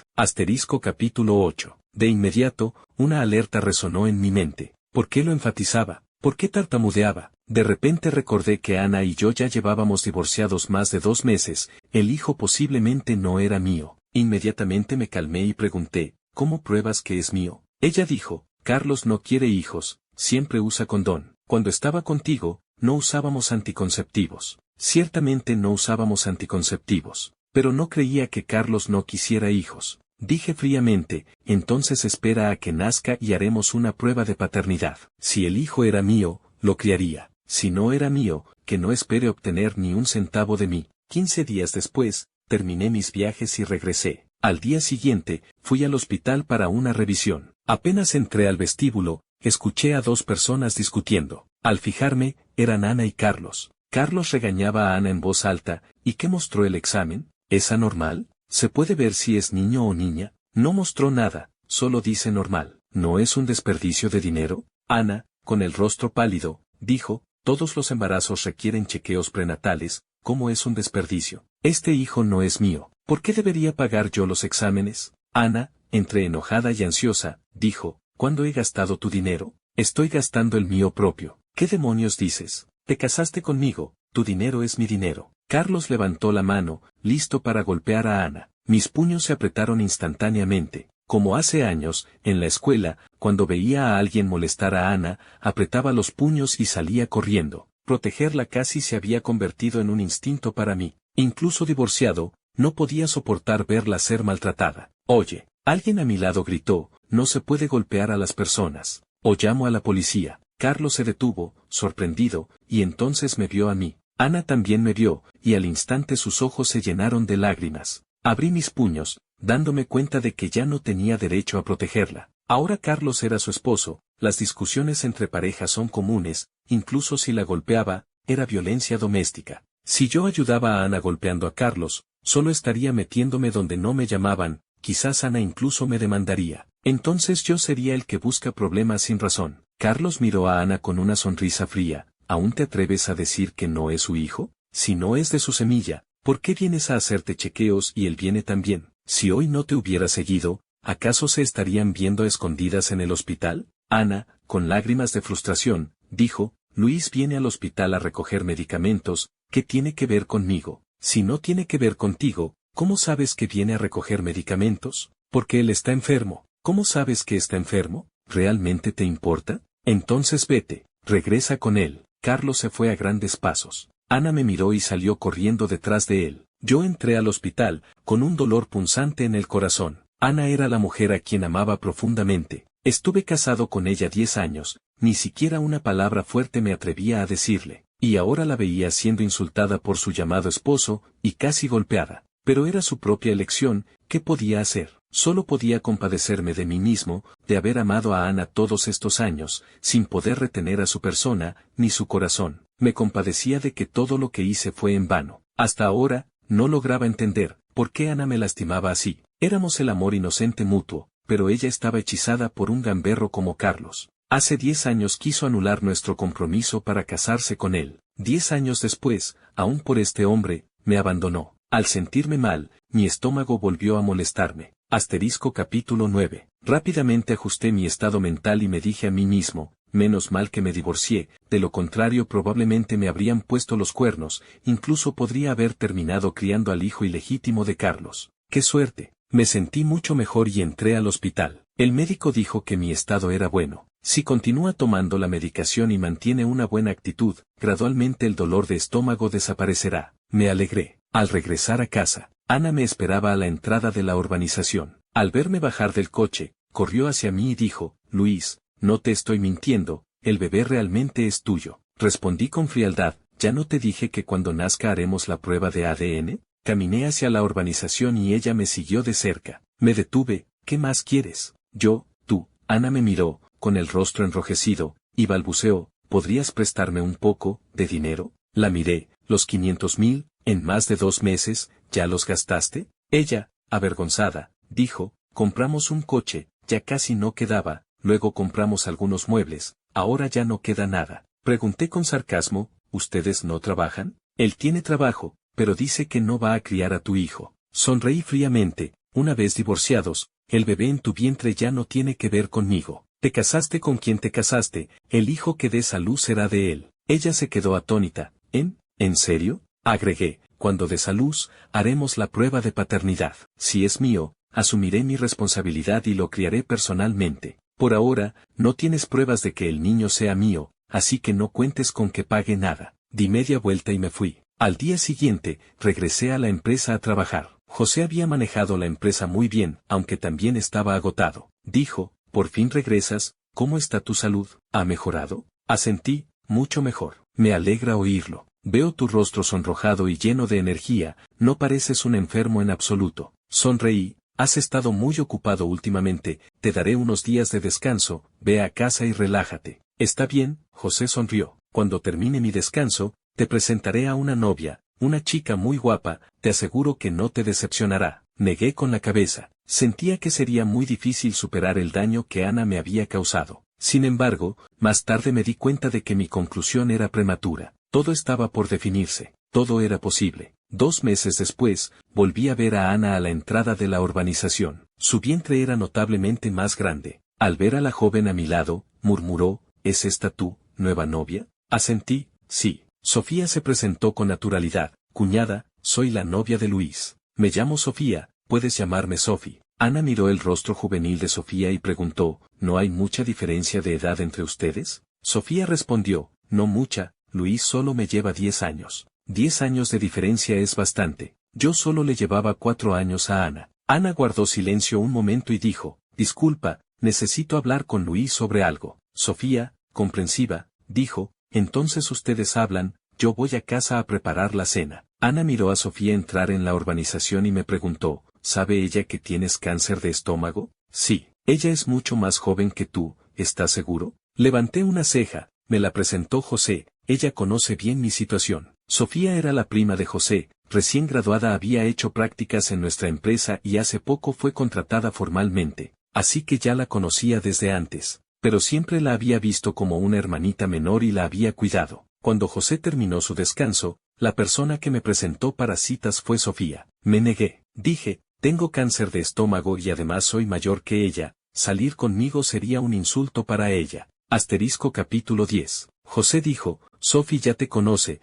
Capítulo 8. De inmediato, una alerta resonó en mi mente. ¿Por qué lo enfatizaba? ¿Por qué tartamudeaba? De repente recordé que Ana y yo ya llevábamos divorciados más de 2 meses, el hijo posiblemente no era mío. Inmediatamente me calmé y pregunté, ¿cómo pruebas que es mío? Ella dijo, Carlos no quiere hijos, siempre usa condón. Cuando estaba contigo, no usábamos anticonceptivos. Ciertamente no usábamos anticonceptivos, pero no creía que Carlos no quisiera hijos. Dije fríamente, entonces espera a que nazca y haremos una prueba de paternidad. Si el hijo era mío, lo criaría. Si no era mío, que no espere obtener ni un centavo de mí. 15 días después, terminé mis viajes y regresé. Al día siguiente, fui al hospital para una revisión. Apenas entré al vestíbulo, escuché a 2 personas discutiendo. Al fijarme, eran Ana y Carlos. Carlos regañaba a Ana en voz alta, ¿y qué mostró el examen? ¿Es anormal? ¿Se puede ver si es niño o niña? No mostró nada, solo dice normal. ¿No es un desperdicio de dinero? Ana, con el rostro pálido, dijo, todos los embarazos requieren chequeos prenatales, ¿cómo es un desperdicio? Este hijo no es mío, ¿por qué debería pagar yo los exámenes? Ana, entre enojada y ansiosa, dijo, ¿cuándo he gastado tu dinero? Estoy gastando el mío propio. ¿Qué demonios dices? Te casaste conmigo, tu dinero es mi dinero. Carlos levantó la mano, listo para golpear a Ana. Mis puños se apretaron instantáneamente. Como hace años, en la escuela, cuando veía a alguien molestar a Ana, apretaba los puños y salía corriendo. Protegerla casi se había convertido en un instinto para mí. Incluso divorciado, no podía soportar verla ser maltratada. Oye, alguien a mi lado gritó, no se puede golpear a las personas. O llamo a la policía. Carlos se detuvo, sorprendido, y entonces me vio a mí. Ana también me vio, y al instante sus ojos se llenaron de lágrimas. Abrí mis puños, dándome cuenta de que ya no tenía derecho a protegerla. Ahora Carlos era su esposo, las discusiones entre parejas son comunes, incluso si la golpeaba, era violencia doméstica. Si yo ayudaba a Ana golpeando a Carlos, solo estaría metiéndome donde no me llamaban, quizás Ana incluso me demandaría. Entonces yo sería el que busca problemas sin razón. Carlos miró a Ana con una sonrisa fría. ¿Aún te atreves a decir que no es su hijo? Si no es de su semilla, ¿por qué vienes a hacerte chequeos y él viene también? Si hoy no te hubiera seguido, ¿acaso se estarían viendo escondidas en el hospital? Ana, con lágrimas de frustración, dijo, Luis viene al hospital a recoger medicamentos, ¿qué tiene que ver conmigo? Si no tiene que ver contigo, ¿cómo sabes que viene a recoger medicamentos? Porque él está enfermo. ¿Cómo sabes que está enfermo? ¿Realmente te importa? Entonces vete, regresa con él. Carlos se fue a grandes pasos. Ana me miró y salió corriendo detrás de él. Yo entré al hospital, con un dolor punzante en el corazón. Ana era la mujer a quien amaba profundamente. Estuve casado con ella 10 años, ni siquiera una palabra fuerte me atrevía a decirle. Y ahora la veía siendo insultada por su llamado esposo, y casi golpeada. Pero era su propia elección, ¿qué podía hacer? Solo podía compadecerme de mí mismo, de haber amado a Ana todos estos años, sin poder retener a su persona, ni su corazón. Me compadecía de que todo lo que hice fue en vano. Hasta ahora, no lograba entender, por qué Ana me lastimaba así. Éramos el amor inocente mutuo, pero ella estaba hechizada por un gamberro como Carlos. Hace 10 años quiso anular nuestro compromiso para casarse con él. 10 años después, aún por este hombre, me abandonó. Al sentirme mal, mi estómago volvió a molestarme. Capítulo 9. Rápidamente ajusté mi estado mental y me dije a mí mismo, menos mal que me divorcié, de lo contrario probablemente me habrían puesto los cuernos, incluso podría haber terminado criando al hijo ilegítimo de Carlos. ¡Qué suerte! Me sentí mucho mejor y entré al hospital. El médico dijo que mi estado era bueno. Si continúa tomando la medicación y mantiene una buena actitud, gradualmente el dolor de estómago desaparecerá. Me alegré. Al regresar a casa, Ana me esperaba a la entrada de la urbanización. Al verme bajar del coche, corrió hacia mí y dijo, Luis, no te estoy mintiendo, el bebé realmente es tuyo. Respondí con frialdad, ¿ya no te dije que cuando nazca haremos la prueba de ADN? Caminé hacia la urbanización y ella me siguió de cerca. Me detuve, ¿qué más quieres? Tú. Ana me miró, con el rostro enrojecido, y balbuceó, ¿podrías prestarme un poco de dinero? La miré, los 500,000, en más de 2 meses, ¿ya los gastaste? Ella, avergonzada, dijo, compramos un coche, ya casi no quedaba, luego compramos algunos muebles, ahora ya no queda nada. Pregunté con sarcasmo, ¿ustedes no trabajan? Él tiene trabajo, pero dice que no va a criar a tu hijo. Sonreí fríamente, una vez divorciados, el bebé en tu vientre ya no tiene que ver conmigo. Te casaste con quien te casaste, el hijo que des a luz será de él. Ella se quedó atónita. ¿En serio? Agregué, cuando des a luz, haremos la prueba de paternidad. Si es mío, asumiré mi responsabilidad y lo criaré personalmente. Por ahora, no tienes pruebas de que el niño sea mío, así que no cuentes con que pague nada. Di media vuelta y me fui. Al día siguiente, regresé a la empresa a trabajar. José había manejado la empresa muy bien, aunque también estaba agotado. Dijo, por fin regresas, ¿cómo está tu salud? ¿Ha mejorado? Asentí, mucho mejor. Me alegra oírlo. Veo tu rostro sonrojado y lleno de energía, no pareces un enfermo en absoluto. Sonreí, has estado muy ocupado últimamente, te daré unos días de descanso, ve a casa y relájate. Está bien, José sonrió. Cuando termine mi descanso, te presentaré a una novia, una chica muy guapa, te aseguro que no te decepcionará. Negué con la cabeza. Sentía que sería muy difícil superar el daño que Ana me había causado. Sin embargo, más tarde me di cuenta de que mi conclusión era prematura. Todo estaba por definirse, todo era posible. 2 meses después, volví a ver a Ana a la entrada de la urbanización. Su vientre era notablemente más grande. Al ver a la joven a mi lado, murmuró, ¿es esta tu nueva novia? Asentí, sí. Sofía se presentó con naturalidad. Cuñada, soy la novia de Luis. Me llamo Sofía, puedes llamarme Sophie. Ana miró el rostro juvenil de Sofía y preguntó, ¿no hay mucha diferencia de edad entre ustedes? Sofía respondió, no mucha, Luis solo me lleva 10 años. 10 años de diferencia es bastante. Yo solo le llevaba 4 años a Ana. Ana guardó silencio un momento y dijo, disculpa, necesito hablar con Luis sobre algo. Sofía, comprensiva, dijo, entonces ustedes hablan, yo voy a casa a preparar la cena. Ana miró a Sofía entrar en la urbanización y me preguntó, ¿sabe ella que tienes cáncer de estómago? Sí, ella es mucho más joven que tú, ¿estás seguro? Levanté una ceja, me la presentó José, ella conoce bien mi situación. Sofía era la prima de José, recién graduada había hecho prácticas en nuestra empresa y hace poco fue contratada formalmente, así que ya la conocía desde antes, pero siempre la había visto como una hermanita menor y la había cuidado. Cuando José terminó su descanso, la persona que me presentó para citas fue Sofía. Me negué, dije, tengo cáncer de estómago y además soy mayor que ella, salir conmigo sería un insulto para ella. Capítulo 10. José dijo, Sofi ya te conoce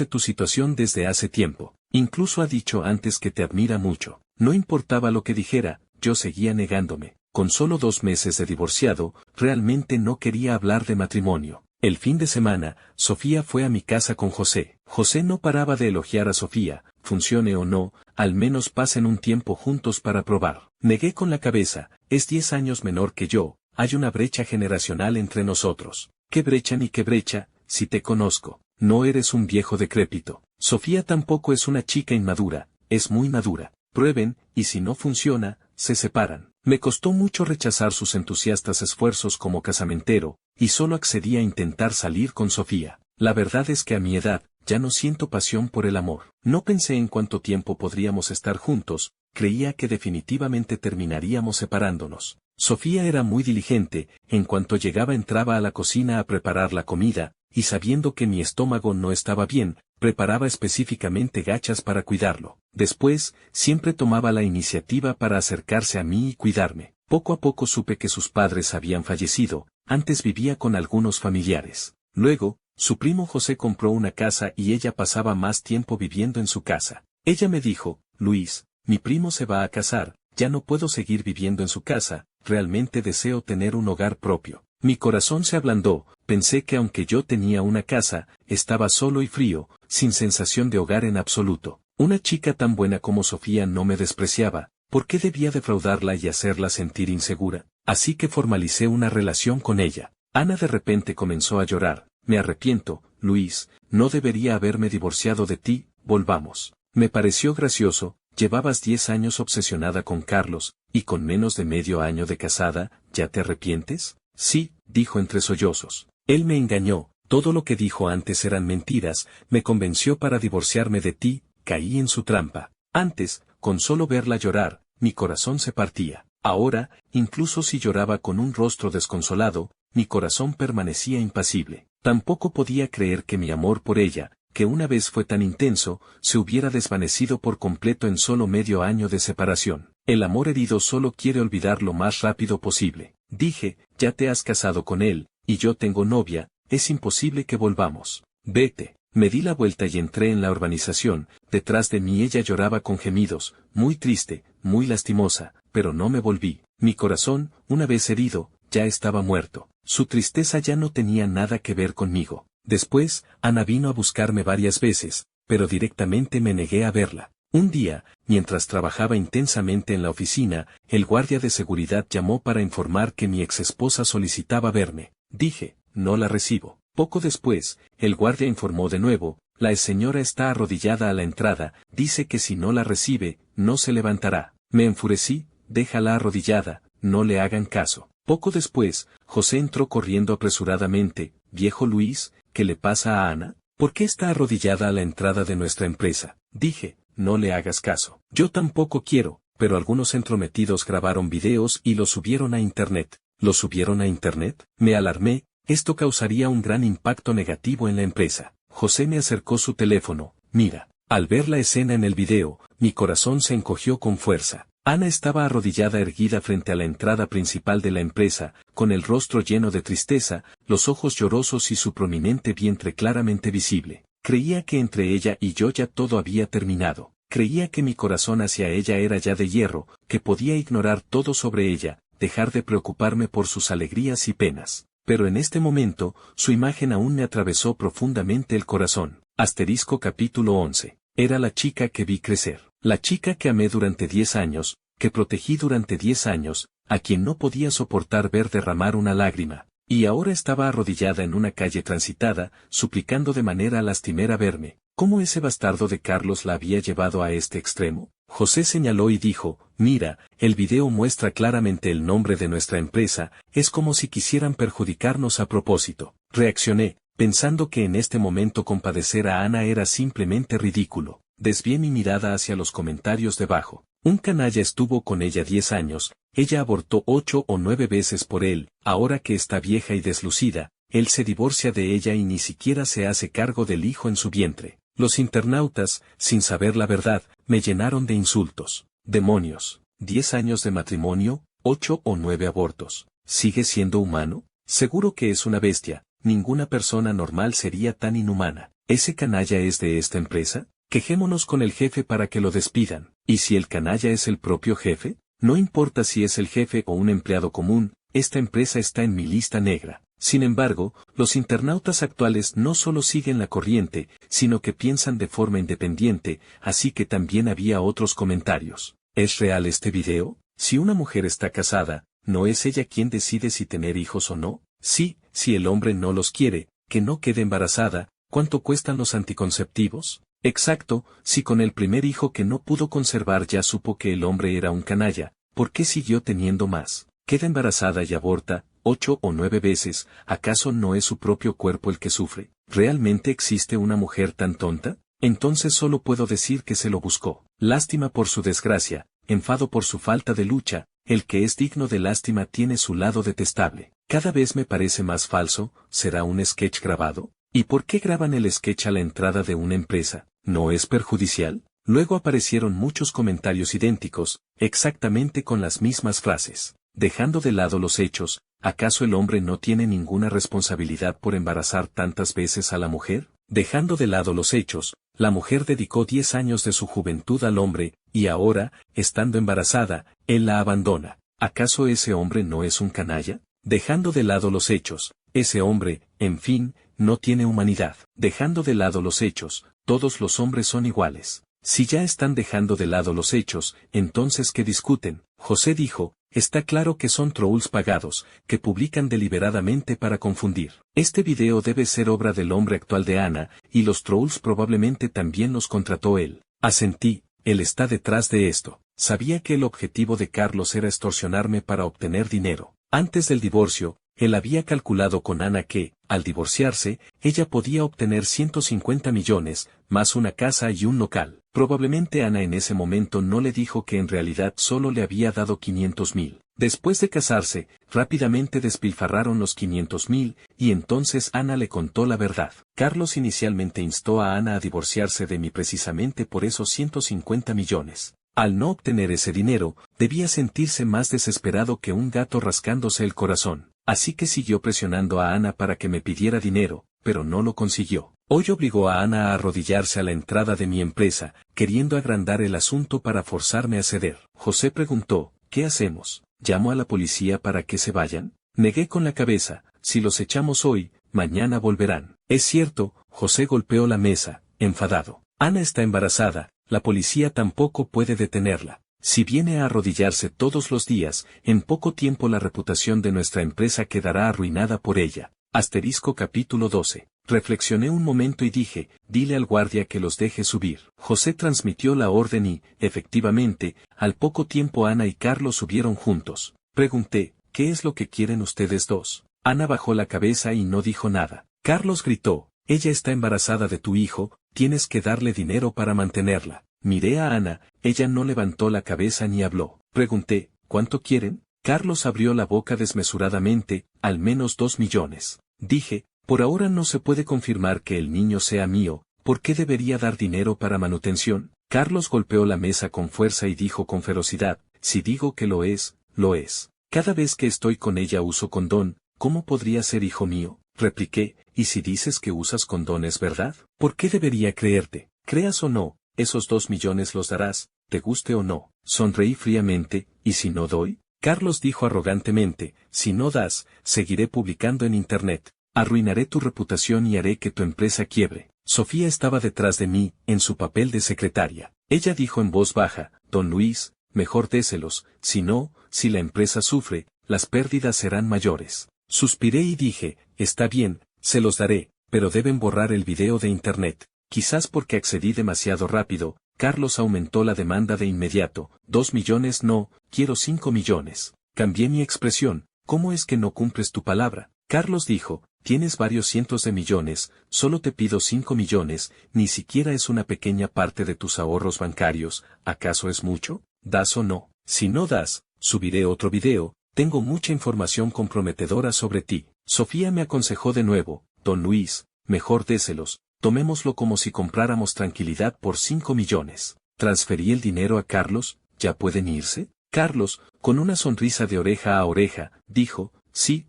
tu situación desde hace tiempo, incluso ha dicho antes que te admira mucho. No importaba lo que dijera, yo seguía negándome. Con solo 2 meses de divorciado, realmente no quería hablar de matrimonio. El fin de semana, Sofía fue a mi casa con José. José no paraba de elogiar a Sofía, funcione o no, al menos pasen un tiempo juntos para probar. Negué con la cabeza, es 10 años menor que yo, hay una brecha generacional entre nosotros. ¿Qué brecha ni qué brecha, si te conozco? No eres un viejo decrépito. Sofía tampoco es una chica inmadura, es muy madura. Prueben, y si no funciona, se separan. Me costó mucho rechazar sus entusiastas esfuerzos como casamentero, y solo accedí a intentar salir con Sofía. La verdad es que a mi edad, ya no siento pasión por el amor. No pensé en cuánto tiempo podríamos estar juntos, creía que definitivamente terminaríamos separándonos. Sofía era muy diligente, en cuanto llegaba entraba a la cocina a preparar la comida, y sabiendo que mi estómago no estaba bien, preparaba específicamente gachas para cuidarlo. Después, siempre tomaba la iniciativa para acercarse a mí y cuidarme. Poco a poco supe que sus padres habían fallecido, antes vivía con algunos familiares. Luego, su primo José compró una casa y ella pasaba más tiempo viviendo en su casa. Ella me dijo, Luis, mi primo se va a casar, ya no puedo seguir viviendo en su casa, realmente deseo tener un hogar propio. Mi corazón se ablandó, pensé que aunque yo tenía una casa, estaba solo y frío, sin sensación de hogar en absoluto. Una chica tan buena como Sofía no me despreciaba, ¿por qué debía defraudarla y hacerla sentir insegura? Así que formalicé una relación con ella. Ana de repente comenzó a llorar, me arrepiento, Luis, no debería haberme divorciado de ti, volvamos. Me pareció gracioso, llevabas 10 años obsesionada con Carlos, y con menos de medio año de casada, ¿ya te arrepientes? Sí, dijo entre sollozos. Él me engañó, todo lo que dijo antes eran mentiras, me convenció para divorciarme de ti, caí en su trampa. Antes, con solo verla llorar, mi corazón se partía. Ahora, incluso si lloraba con un rostro desconsolado, mi corazón permanecía impasible. Tampoco podía creer que mi amor por ella, que una vez fue tan intenso, se hubiera desvanecido por completo en solo medio año de separación. El amor herido solo quiere olvidar lo más rápido posible. Dije, ya te has casado con él, y yo tengo novia, es imposible que volvamos. Vete. Me di la vuelta y entré en la urbanización, detrás de mí ella lloraba con gemidos, muy triste, muy lastimosa, pero no me volví. Mi corazón, una vez herido, ya estaba muerto. Su tristeza ya no tenía nada que ver conmigo. Después, Ana vino a buscarme varias veces, pero directamente me negué a verla. Un día, mientras trabajaba intensamente en la oficina, el guardia de seguridad llamó para informar que mi exesposa solicitaba verme. Dije, no la recibo. Poco después, el guardia informó de nuevo, la señora está arrodillada a la entrada, dice que si no la recibe, no se levantará. Me enfurecí, déjala arrodillada, no le hagan caso. Poco después, José entró corriendo apresuradamente, viejo Luis, ¿qué le pasa a Ana? ¿Por qué está arrodillada a la entrada de nuestra empresa? Dije, no le hagas caso. Yo tampoco quiero, pero algunos entrometidos grabaron videos y los subieron a internet. ¿Los subieron a internet? Me alarmé, esto causaría un gran impacto negativo en la empresa. José me acercó su teléfono, mira. Al ver la escena en el video, mi corazón se encogió con fuerza. Ana estaba arrodillada erguida frente a la entrada principal de la empresa, con el rostro lleno de tristeza, los ojos llorosos y su prominente vientre claramente visible. Creía que entre ella y yo ya todo había terminado. Creía que mi corazón hacia ella era ya de hierro, que podía ignorar todo sobre ella, dejar de preocuparme por sus alegrías y penas. Pero en este momento, su imagen aún me atravesó profundamente el corazón. Asterisco capítulo 11. Era la chica que vi crecer. La chica que amé durante 10 años, que protegí durante 10 años, a quien no podía soportar ver derramar una lágrima. Y ahora estaba arrodillada en una calle transitada, suplicando de manera lastimera verme. ¿Cómo ese bastardo de Carlos la había llevado a este extremo? José señaló y dijo, mira, el video muestra claramente el nombre de nuestra empresa, es como si quisieran perjudicarnos a propósito. Reaccioné, pensando que en este momento compadecer a Ana era simplemente ridículo. Desvié mi mirada hacia los comentarios debajo. Un canalla estuvo con ella 10 años, ella abortó 8 o 9 veces por él, ahora que está vieja y deslucida, él se divorcia de ella y ni siquiera se hace cargo del hijo en su vientre. Los internautas, sin saber la verdad, me llenaron de insultos. Demonios, 10 años de matrimonio, 8 o 9 abortos. ¿Sigue siendo humano? Seguro que es una bestia, ninguna persona normal sería tan inhumana. ¿Ese canalla es de esta empresa? Quejémonos con el jefe para que lo despidan. ¿Y si el canalla es el propio jefe? No importa si es el jefe o un empleado común, esta empresa está en mi lista negra. Sin embargo, los internautas actuales no solo siguen la corriente, sino que piensan de forma independiente, así que también había otros comentarios. ¿Es real este video? Si una mujer está casada, ¿no es ella quien decide si tener hijos o no? Sí, si el hombre no los quiere, que no quede embarazada. ¿Cuánto cuestan los anticonceptivos? Exacto, si con el primer hijo que no pudo conservar ya supo que el hombre era un canalla, ¿por qué siguió teniendo más? Queda embarazada y aborta, 8 o 9 veces, ¿acaso no es su propio cuerpo el que sufre? ¿Realmente existe una mujer tan tonta? Entonces solo puedo decir que se lo buscó. Lástima por su desgracia, enfado por su falta de lucha, el que es digno de lástima tiene su lado detestable. Cada vez me parece más falso, ¿será un sketch grabado? ¿Y por qué graban el sketch a la entrada de una empresa? ¿No es perjudicial? Luego aparecieron muchos comentarios idénticos, exactamente con las mismas frases. Dejando de lado los hechos, ¿acaso el hombre no tiene ninguna responsabilidad por embarazar tantas veces a la mujer? Dejando de lado los hechos, la mujer dedicó 10 años de su juventud al hombre, y ahora, estando embarazada, él la abandona. ¿Acaso ese hombre no es un canalla? Dejando de lado los hechos, ese hombre, en fin, no tiene humanidad. Dejando de lado los hechos, todos los hombres son iguales. Si ya están dejando de lado los hechos, entonces ¿qué discuten? José dijo, está claro que son trolls pagados, que publican deliberadamente para confundir. Este video debe ser obra del hombre actual de Ana, y los trolls probablemente también los contrató él. Asentí, él está detrás de esto. Sabía que el objetivo de Carlos era extorsionarme para obtener dinero. Antes del divorcio, él había calculado con Ana que, al divorciarse, ella podía obtener 150 millones, más una casa y un local. Probablemente Ana en ese momento no le dijo que en realidad solo le había dado 500.000. Después de casarse, rápidamente despilfarraron los 500.000, y entonces Ana le contó la verdad. Carlos inicialmente instó a Ana a divorciarse de mí precisamente por esos 150 millones. Al no obtener ese dinero, debía sentirse más desesperado que un gato rascándose el corazón. Así que siguió presionando a Ana para que me pidiera dinero, pero no lo consiguió. Hoy obligó a Ana a arrodillarse a la entrada de mi empresa, queriendo agrandar el asunto para forzarme a ceder. José preguntó, ¿qué hacemos? ¿Llamo a la policía para que se vayan? Negué con la cabeza, si los echamos hoy, mañana volverán. Es cierto, José golpeó la mesa, enfadado. Ana está embarazada, la policía tampoco puede detenerla. Si viene a arrodillarse todos los días, en poco tiempo la reputación de nuestra empresa quedará arruinada por ella. Asterisco capítulo 12. Reflexioné un momento y dije, dile al guardia que los deje subir. José transmitió la orden y, efectivamente, al poco tiempo Ana y Carlos subieron juntos. Pregunté, ¿qué es lo que quieren ustedes dos? Ana bajó la cabeza y no dijo nada. Carlos gritó, ella está embarazada de tu hijo, tienes que darle dinero para mantenerla. Miré a Ana, ella no levantó la cabeza ni habló. Pregunté, ¿cuánto quieren? Carlos abrió la boca desmesuradamente, al menos 2 millones. Dije, por ahora no se puede confirmar que el niño sea mío, ¿por qué debería dar dinero para manutención? Carlos golpeó la mesa con fuerza y dijo con ferocidad, si digo que lo es, lo es. Cada vez que estoy con ella uso condón, ¿cómo podría ser hijo mío? Repliqué, ¿y si dices que usas condón es verdad? ¿Por qué debería creerte? Creas o no, esos 2 millones los darás, te guste o no. Sonreí fríamente, ¿y si no doy? Carlos dijo arrogantemente, si no das, seguiré publicando en internet. Arruinaré tu reputación y haré que tu empresa quiebre. Sofía estaba detrás de mí, en su papel de secretaria. Ella dijo en voz baja, don Luis, mejor déselos, si no, si la empresa sufre, las pérdidas serán mayores. Suspiré y dije, está bien, se los daré, pero deben borrar el video de internet. Quizás porque accedí demasiado rápido, Carlos aumentó la demanda de inmediato, 2 millones no, quiero 5 millones. Cambié mi expresión, ¿cómo es que no cumples tu palabra? Carlos dijo, tienes varios cientos de millones, solo te pido 5 millones, ni siquiera es una pequeña parte de tus ahorros bancarios, ¿acaso es mucho? ¿Das o no? Si no das, subiré otro video, tengo mucha información comprometedora sobre ti. Sofía me aconsejó de nuevo, don Luis, mejor déselos, tomémoslo como si compráramos tranquilidad por 5 millones. Transferí el dinero a Carlos, ¿ya pueden irse? Carlos, con una sonrisa de oreja a oreja, dijo, sí,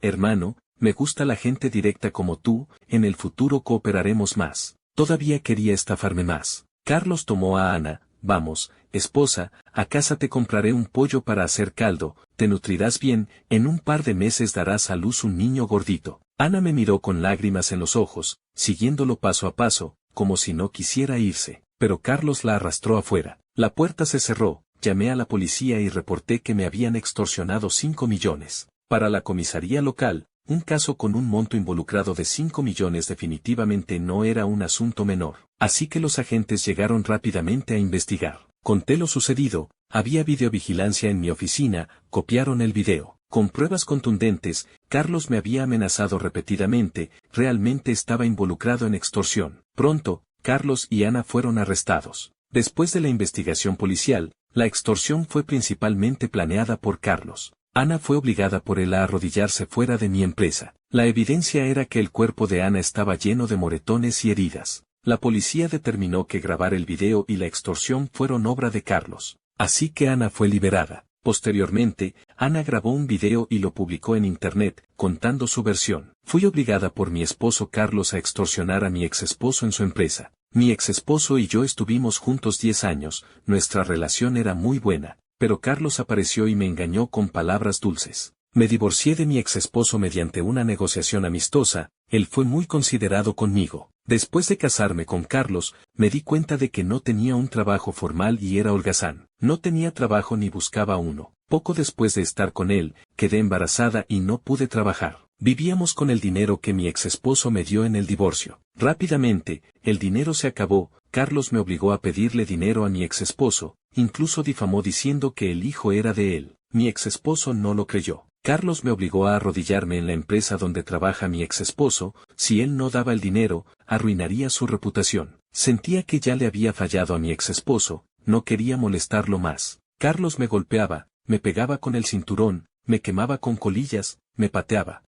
hermano, me gusta la gente directa como tú, en el futuro cooperaremos más. Todavía quería estafarme más. Carlos tomó a Ana, vamos, esposa, a casa te compraré un pollo para hacer caldo, te nutrirás bien, en un par de meses darás a luz un niño gordito. Ana me miró con lágrimas en los ojos, siguiéndolo paso a paso, como si no quisiera irse, pero Carlos la arrastró afuera. La puerta se cerró, llamé a la policía y reporté que me habían extorsionado 5 millones. Para la comisaría local, un caso con un monto involucrado de 5 millones definitivamente no era un asunto menor, así que los agentes llegaron rápidamente a investigar. Conté lo sucedido, había videovigilancia en mi oficina, copiaron el video. Con pruebas contundentes, Carlos me había amenazado repetidamente, realmente estaba involucrado en extorsión. Pronto, Carlos y Ana fueron arrestados. Después de la investigación policial, la extorsión fue principalmente planeada por Carlos. Ana fue obligada por él a arrodillarse fuera de mi empresa. La evidencia era que el cuerpo de Ana estaba lleno de moretones y heridas. La policía determinó que grabar el video y la extorsión fueron obra de Carlos. Así que Ana fue liberada. Posteriormente, Ana grabó un video y lo publicó en internet, contando su versión. Fui obligada por mi esposo Carlos a extorsionar a mi exesposo en su empresa. Mi exesposo y yo estuvimos juntos 10 años, nuestra relación era muy buena, pero Carlos apareció y me engañó con palabras dulces. Me divorcié de mi exesposo mediante una negociación amistosa, él fue muy considerado conmigo. Después de casarme con Carlos, me di cuenta de que no tenía un trabajo formal y era holgazán. No tenía trabajo ni buscaba uno. Poco después de estar con él, quedé embarazada y no pude trabajar. Vivíamos con el dinero que mi exesposo me dio en el divorcio. Rápidamente, el dinero se acabó, Carlos me obligó a pedirle dinero a mi exesposo, incluso difamó diciendo que el hijo era de él. Mi exesposo no lo creyó. Carlos me obligó a arrodillarme en la empresa donde trabaja mi exesposo, si él no daba el dinero, arruinaría su reputación. Sentía que ya le había fallado a mi exesposo, no quería molestarlo más. Carlos me golpeaba, me pegaba con el cinturón, me quemaba con colillas, me pateaba.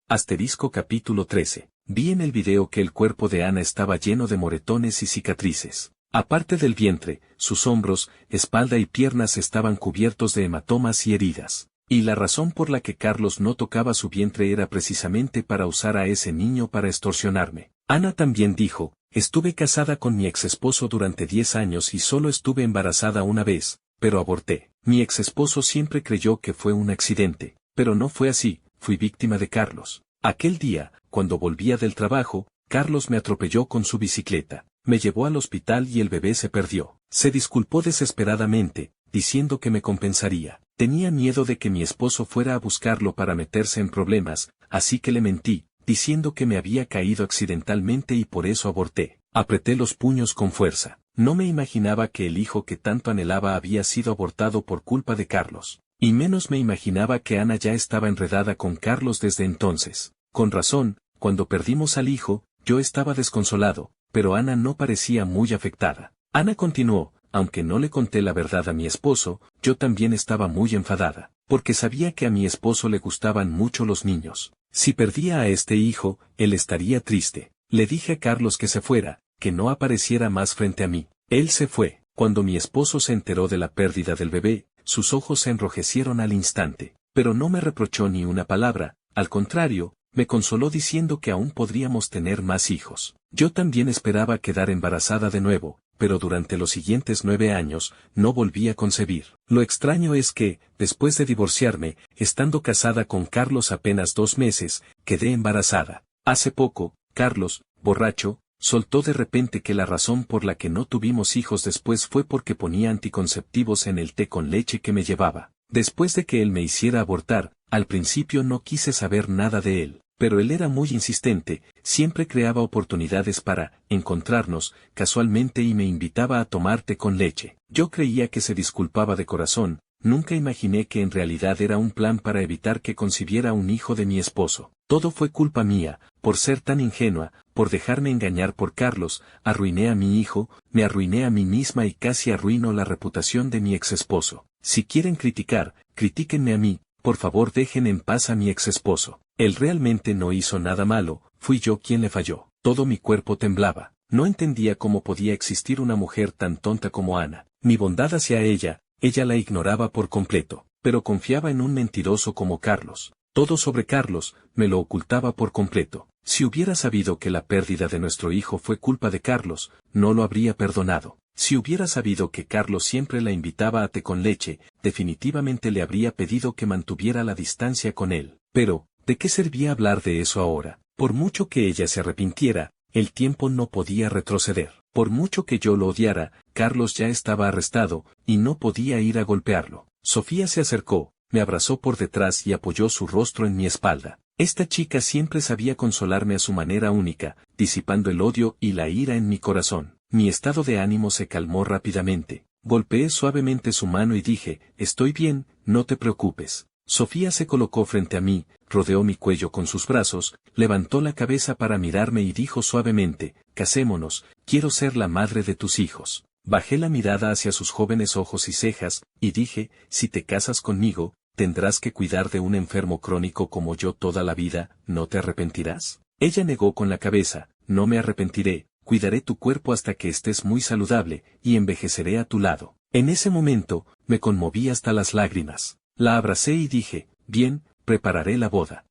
Capítulo 13. Vi en el video que el cuerpo de Ana estaba lleno de moretones y cicatrices. Aparte del vientre, sus hombros, espalda y piernas estaban cubiertos de hematomas y heridas. Y la razón por la que Carlos no tocaba su vientre era precisamente para usar a ese niño para extorsionarme. Ana también dijo, estuve casada con mi exesposo durante 10 años y solo estuve embarazada una vez, pero aborté. Mi exesposo siempre creyó que fue un accidente, pero no fue así, fui víctima de Carlos. Aquel día, cuando volvía del trabajo, Carlos me atropelló con su bicicleta, me llevó al hospital y el bebé se perdió. Se disculpó desesperadamente, diciendo que me compensaría. Tenía miedo de que mi esposo fuera a buscarlo para meterse en problemas, así que le mentí, diciendo que me había caído accidentalmente y por eso aborté. Apreté los puños con fuerza. No me imaginaba que el hijo que tanto anhelaba había sido abortado por culpa de Carlos. Y menos me imaginaba que Ana ya estaba enredada con Carlos desde entonces. Con razón, cuando perdimos al hijo, yo estaba desconsolado, pero Ana no parecía muy afectada. Ana continuó, aunque no le conté la verdad a mi esposo, yo también estaba muy enfadada, porque sabía que a mi esposo le gustaban mucho los niños. Si perdía a este hijo, él estaría triste. Le dije a Carlos que se fuera, que no apareciera más frente a mí. Él se fue. Cuando mi esposo se enteró de la pérdida del bebé, sus ojos se enrojecieron al instante, pero no me reprochó ni una palabra, al contrario, me consoló diciendo que aún podríamos tener más hijos. Yo también esperaba quedar embarazada de nuevo, pero durante los siguientes 9 años, no volví a concebir. Lo extraño es que, después de divorciarme, estando casada con Carlos apenas 2 meses, quedé embarazada. Hace poco, Carlos, borracho, soltó de repente que la razón por la que no tuvimos hijos después fue porque ponía anticonceptivos en el té con leche que me llevaba. Después de que él me hiciera abortar, al principio no quise saber nada de él, pero él era muy insistente, siempre creaba oportunidades para encontrarnos, casualmente y me invitaba a tomar té con leche. Yo creía que se disculpaba de corazón, nunca imaginé que en realidad era un plan para evitar que concibiera un hijo de mi esposo. Todo fue culpa mía, por ser tan ingenua, por dejarme engañar por Carlos, arruiné a mi hijo, me arruiné a mí misma y casi arruino la reputación de mi exesposo. Si quieren criticar, critíquenme a mí, por favor dejen en paz a mi exesposo. Él realmente no hizo nada malo, fui yo quien le falló. Todo mi cuerpo temblaba. No entendía cómo podía existir una mujer tan tonta como Ana. Mi bondad hacia ella la ignoraba por completo, pero confiaba en un mentiroso como Carlos. Todo sobre Carlos, me lo ocultaba por completo. Si hubiera sabido que la pérdida de nuestro hijo fue culpa de Carlos, no lo habría perdonado. Si hubiera sabido que Carlos siempre la invitaba a té con leche, definitivamente le habría pedido que mantuviera la distancia con él. Pero, ¿de qué servía hablar de eso ahora? Por mucho que ella se arrepintiera, el tiempo no podía retroceder. Por mucho que yo lo odiara, Carlos ya estaba arrestado, y no podía ir a golpearlo. Sofía se acercó, me abrazó por detrás y apoyó su rostro en mi espalda. Esta chica siempre sabía consolarme a su manera única, disipando el odio y la ira en mi corazón. Mi estado de ánimo se calmó rápidamente. Golpeé suavemente su mano y dije, estoy bien, no te preocupes. Sofía se colocó frente a mí, rodeó mi cuello con sus brazos, levantó la cabeza para mirarme y dijo suavemente, casémonos, quiero ser la madre de tus hijos. Bajé la mirada hacia sus jóvenes ojos y cejas, y dije, si te casas conmigo, tendrás que cuidar de un enfermo crónico como yo toda la vida, ¿no te arrepentirás? Ella negó con la cabeza, no me arrepentiré, cuidaré tu cuerpo hasta que estés muy saludable, y envejeceré a tu lado. En ese momento, me conmoví hasta las lágrimas. La abracé y dije, bien, prepararé la boda.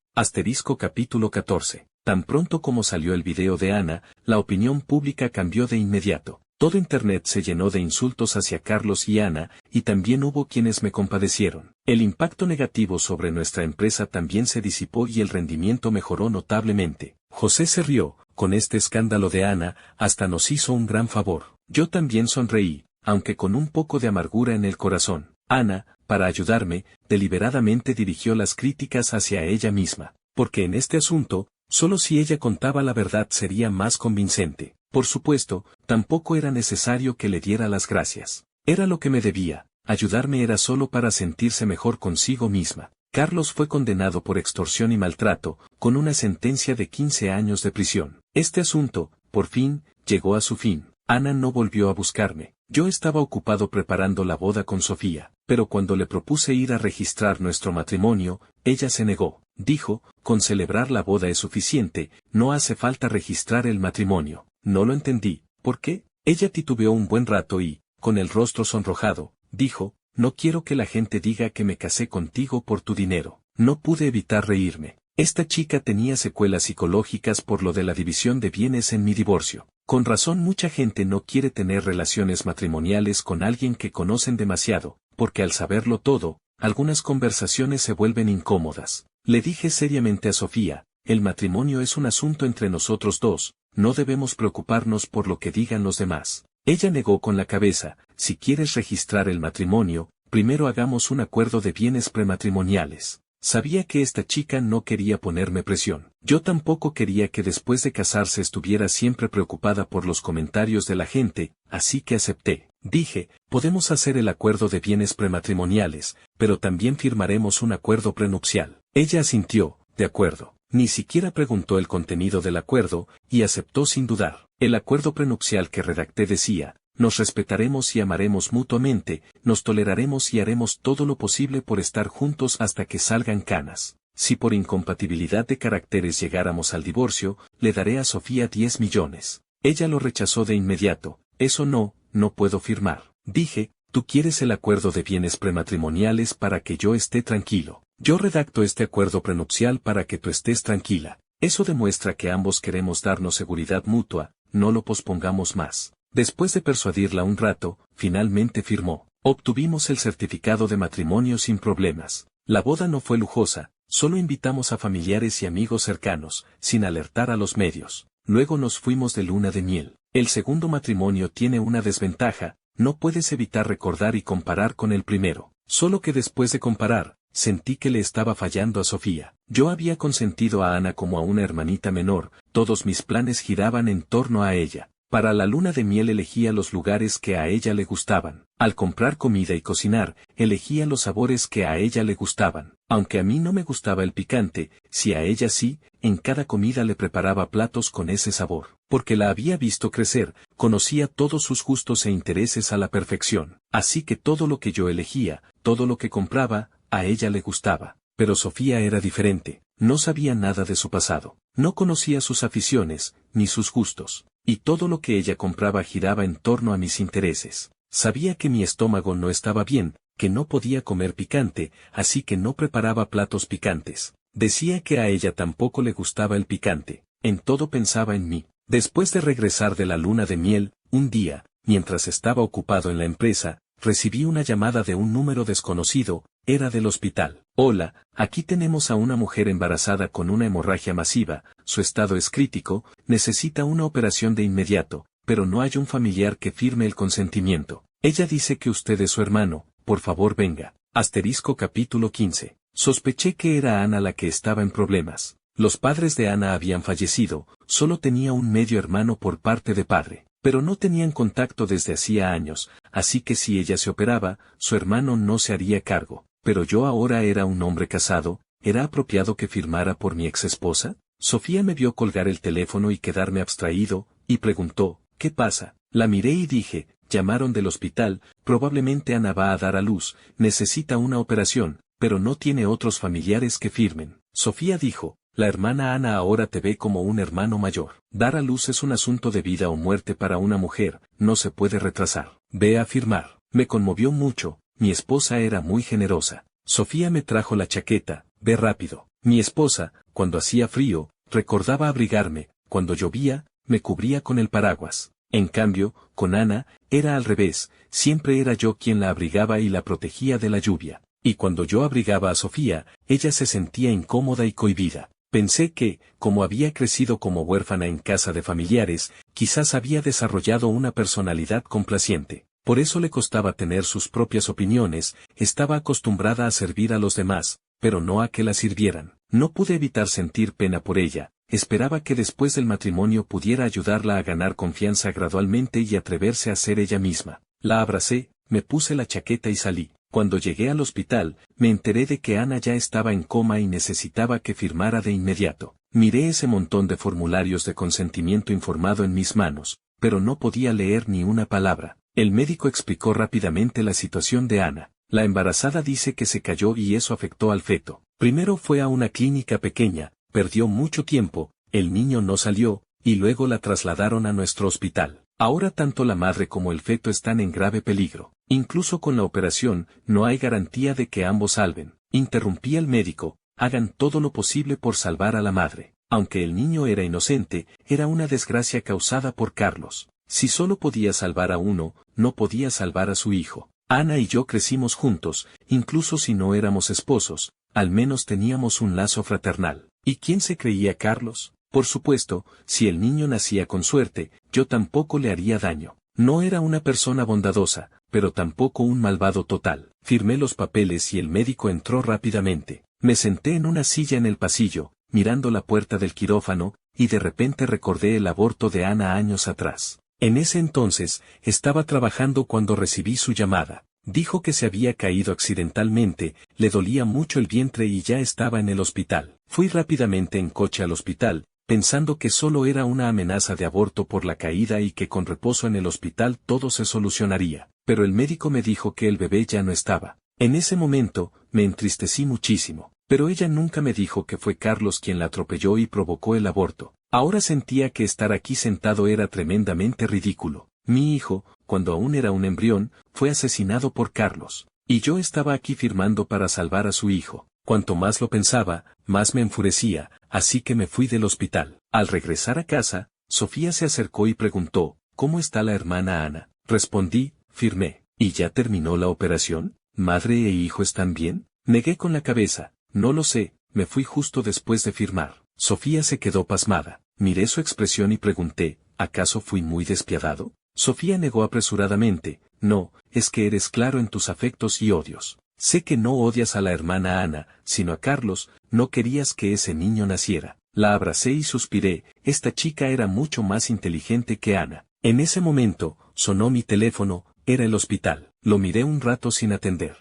Capítulo 14. Tan pronto como salió el video de Ana, la opinión pública cambió de inmediato. Todo Internet se llenó de insultos hacia Carlos y Ana, y también hubo quienes me compadecieron. El impacto negativo sobre nuestra empresa también se disipó y el rendimiento mejoró notablemente. José se rió, con este escándalo de Ana, hasta nos hizo un gran favor. Yo también sonreí, aunque con un poco de amargura en el corazón. Ana, para ayudarme, deliberadamente dirigió las críticas hacia ella misma, porque en este asunto, solo si ella contaba la verdad sería más convincente. Por supuesto, tampoco era necesario que le diera las gracias. Era lo que me debía, ayudarme era solo para sentirse mejor consigo misma. Carlos fue condenado por extorsión y maltrato, con una sentencia de 15 años de prisión. Este asunto, por fin, llegó a su fin. Ana no volvió a buscarme. Yo estaba ocupado preparando la boda con Sofía, pero cuando le propuse ir a registrar nuestro matrimonio, ella se negó. Dijo, con celebrar la boda es suficiente, no hace falta registrar el matrimonio. No lo entendí, ¿por qué? Ella titubeó un buen rato y, con el rostro sonrojado, dijo, no quiero que la gente diga que me casé contigo por tu dinero. No pude evitar reírme. Esta chica tenía secuelas psicológicas por lo de la división de bienes en mi divorcio. Con razón mucha gente no quiere tener relaciones matrimoniales con alguien que conocen demasiado, porque al saberlo todo, algunas conversaciones se vuelven incómodas. Le dije seriamente a Sofía, el matrimonio es un asunto entre nosotros dos, no debemos preocuparnos por lo que digan los demás. Ella negó con la cabeza, si quieres registrar el matrimonio, primero hagamos un acuerdo de bienes prematrimoniales. Sabía que esta chica no quería ponerme presión. Yo tampoco quería que después de casarse estuviera siempre preocupada por los comentarios de la gente, así que acepté. Dije, podemos hacer el acuerdo de bienes prematrimoniales, pero también firmaremos un acuerdo prenupcial. Ella asintió, de acuerdo. Ni siquiera preguntó el contenido del acuerdo, y aceptó sin dudar. El acuerdo prenupcial que redacté decía, nos respetaremos y amaremos mutuamente, nos toleraremos y haremos todo lo posible por estar juntos hasta que salgan canas. Si por incompatibilidad de caracteres llegáramos al divorcio, le daré a Sofía 10 millones. Ella lo rechazó de inmediato, eso no puedo firmar. Dije, tú quieres el acuerdo de bienes prematrimoniales para que yo esté tranquilo. Yo redacto este acuerdo prenupcial para que tú estés tranquila. Eso demuestra que ambos queremos darnos seguridad mutua, no lo pospongamos más. Después de persuadirla un rato, finalmente firmó. Obtuvimos el certificado de matrimonio sin problemas. La boda no fue lujosa, solo invitamos a familiares y amigos cercanos, sin alertar a los medios. Luego nos fuimos de luna de miel. El segundo matrimonio tiene una desventaja, no puedes evitar recordar y comparar con el primero. Solo que después de comparar, sentí que le estaba fallando a Sofía. Yo había consentido a Ana como a una hermanita menor, todos mis planes giraban en torno a ella. Para la luna de miel elegía los lugares que a ella le gustaban. Al comprar comida y cocinar, elegía los sabores que a ella le gustaban. Aunque a mí no me gustaba el picante, si a ella sí, en cada comida le preparaba platos con ese sabor. Porque la había visto crecer, conocía todos sus gustos e intereses a la perfección. Así que todo lo que yo elegía, todo lo que compraba, a ella le gustaba. Pero Sofía era diferente, no sabía nada de su pasado. No conocía sus aficiones, ni sus gustos. Y todo lo que ella compraba giraba en torno a mis intereses. Sabía que mi estómago no estaba bien, que no podía comer picante, así que no preparaba platos picantes. Decía que a ella tampoco le gustaba el picante. En todo pensaba en mí. Después de regresar de la luna de miel, un día, mientras estaba ocupado en la empresa, recibí una llamada de un número desconocido, era del hospital. Hola, aquí tenemos a una mujer embarazada con una hemorragia masiva, su estado es crítico, necesita una operación de inmediato, pero no hay un familiar que firme el consentimiento. Ella dice que usted es su hermano, por favor venga. Asterisco capítulo 15. Sospeché que era Ana la que estaba en problemas. Los padres de Ana habían fallecido, solo tenía un medio hermano por parte de padre. Pero no tenían contacto desde hacía años, así que si ella se operaba, su hermano no se haría cargo. Pero yo ahora era un hombre casado, ¿era apropiado que firmara por mi exesposa? Sofía me vio colgar el teléfono y quedarme abstraído, y preguntó, ¿qué pasa? La miré y dije, llamaron del hospital, probablemente Ana va a dar a luz, necesita una operación, pero no tiene otros familiares que firmen. Sofía dijo, la hermana Ana ahora te ve como un hermano mayor. Dar a luz es un asunto de vida o muerte para una mujer, no se puede retrasar. Ve a firmar. Me conmovió mucho, mi esposa era muy generosa. Sofía me trajo la chaqueta, ve rápido. Mi esposa, cuando hacía frío, recordaba abrigarme, cuando llovía, me cubría con el paraguas. En cambio, con Ana, era al revés, siempre era yo quien la abrigaba y la protegía de la lluvia. Y cuando yo abrigaba a Sofía, ella se sentía incómoda y cohibida. Pensé que, como había crecido como huérfana en casa de familiares, quizás había desarrollado una personalidad complaciente. Por eso le costaba tener sus propias opiniones, estaba acostumbrada a servir a los demás, pero no a que la sirvieran. No pude evitar sentir pena por ella, esperaba que después del matrimonio pudiera ayudarla a ganar confianza gradualmente y atreverse a ser ella misma. La abracé, me puse la chaqueta y salí. Cuando llegué al hospital, me enteré de que Ana ya estaba en coma y necesitaba que firmara de inmediato. Miré ese montón de formularios de consentimiento informado en mis manos, pero no podía leer ni una palabra. El médico explicó rápidamente la situación de Ana. La embarazada dice que se cayó y eso afectó al feto. Primero fue a una clínica pequeña, perdió mucho tiempo, el niño no salió, y luego la trasladaron a nuestro hospital. Ahora tanto la madre como el feto están en grave peligro. Incluso con la operación, no hay garantía de que ambos salven. Interrumpí al médico, hagan todo lo posible por salvar a la madre. Aunque el niño era inocente, era una desgracia causada por Carlos. Si solo podía salvar a uno, no podía salvar a su hijo. Ana y yo crecimos juntos, incluso si no éramos esposos, al menos teníamos un lazo fraternal. ¿Y quién se creía Carlos? Por supuesto, si el niño nacía con suerte, yo tampoco le haría daño. No era una persona bondadosa, pero tampoco un malvado total. Firmé los papeles y el médico entró rápidamente. Me senté en una silla en el pasillo, mirando la puerta del quirófano, y de repente recordé el aborto de Ana años atrás. En ese entonces, estaba trabajando cuando recibí su llamada. Dijo que se había caído accidentalmente, le dolía mucho el vientre y ya estaba en el hospital. Fui rápidamente en coche al hospital, pensando que solo era una amenaza de aborto por la caída y que con reposo en el hospital todo se solucionaría. Pero el médico me dijo que el bebé ya no estaba. En ese momento, me entristecí muchísimo. Pero ella nunca me dijo que fue Carlos quien la atropelló y provocó el aborto. Ahora sentía que estar aquí sentado era tremendamente ridículo. Mi hijo, cuando aún era un embrión, fue asesinado por Carlos. Y yo estaba aquí firmando para salvar a su hijo. Cuanto más lo pensaba, más me enfurecía, así que me fui del hospital. Al regresar a casa, Sofía se acercó y preguntó, ¿cómo está la hermana Ana? Respondí, firmé. ¿Y ya terminó la operación? ¿Madre e hijo están bien? Negué con la cabeza. No lo sé, me fui justo después de firmar. Sofía se quedó pasmada. Miré su expresión y pregunté, ¿acaso fui muy despiadado? Sofía negó apresuradamente, no, es que eres claro en tus afectos y odios. Sé que no odias a la hermana Ana, sino a Carlos, no querías que ese niño naciera. La abracé y suspiré, esta chica era mucho más inteligente que Ana. En ese momento, sonó mi teléfono, era el hospital. Lo miré un rato sin atender.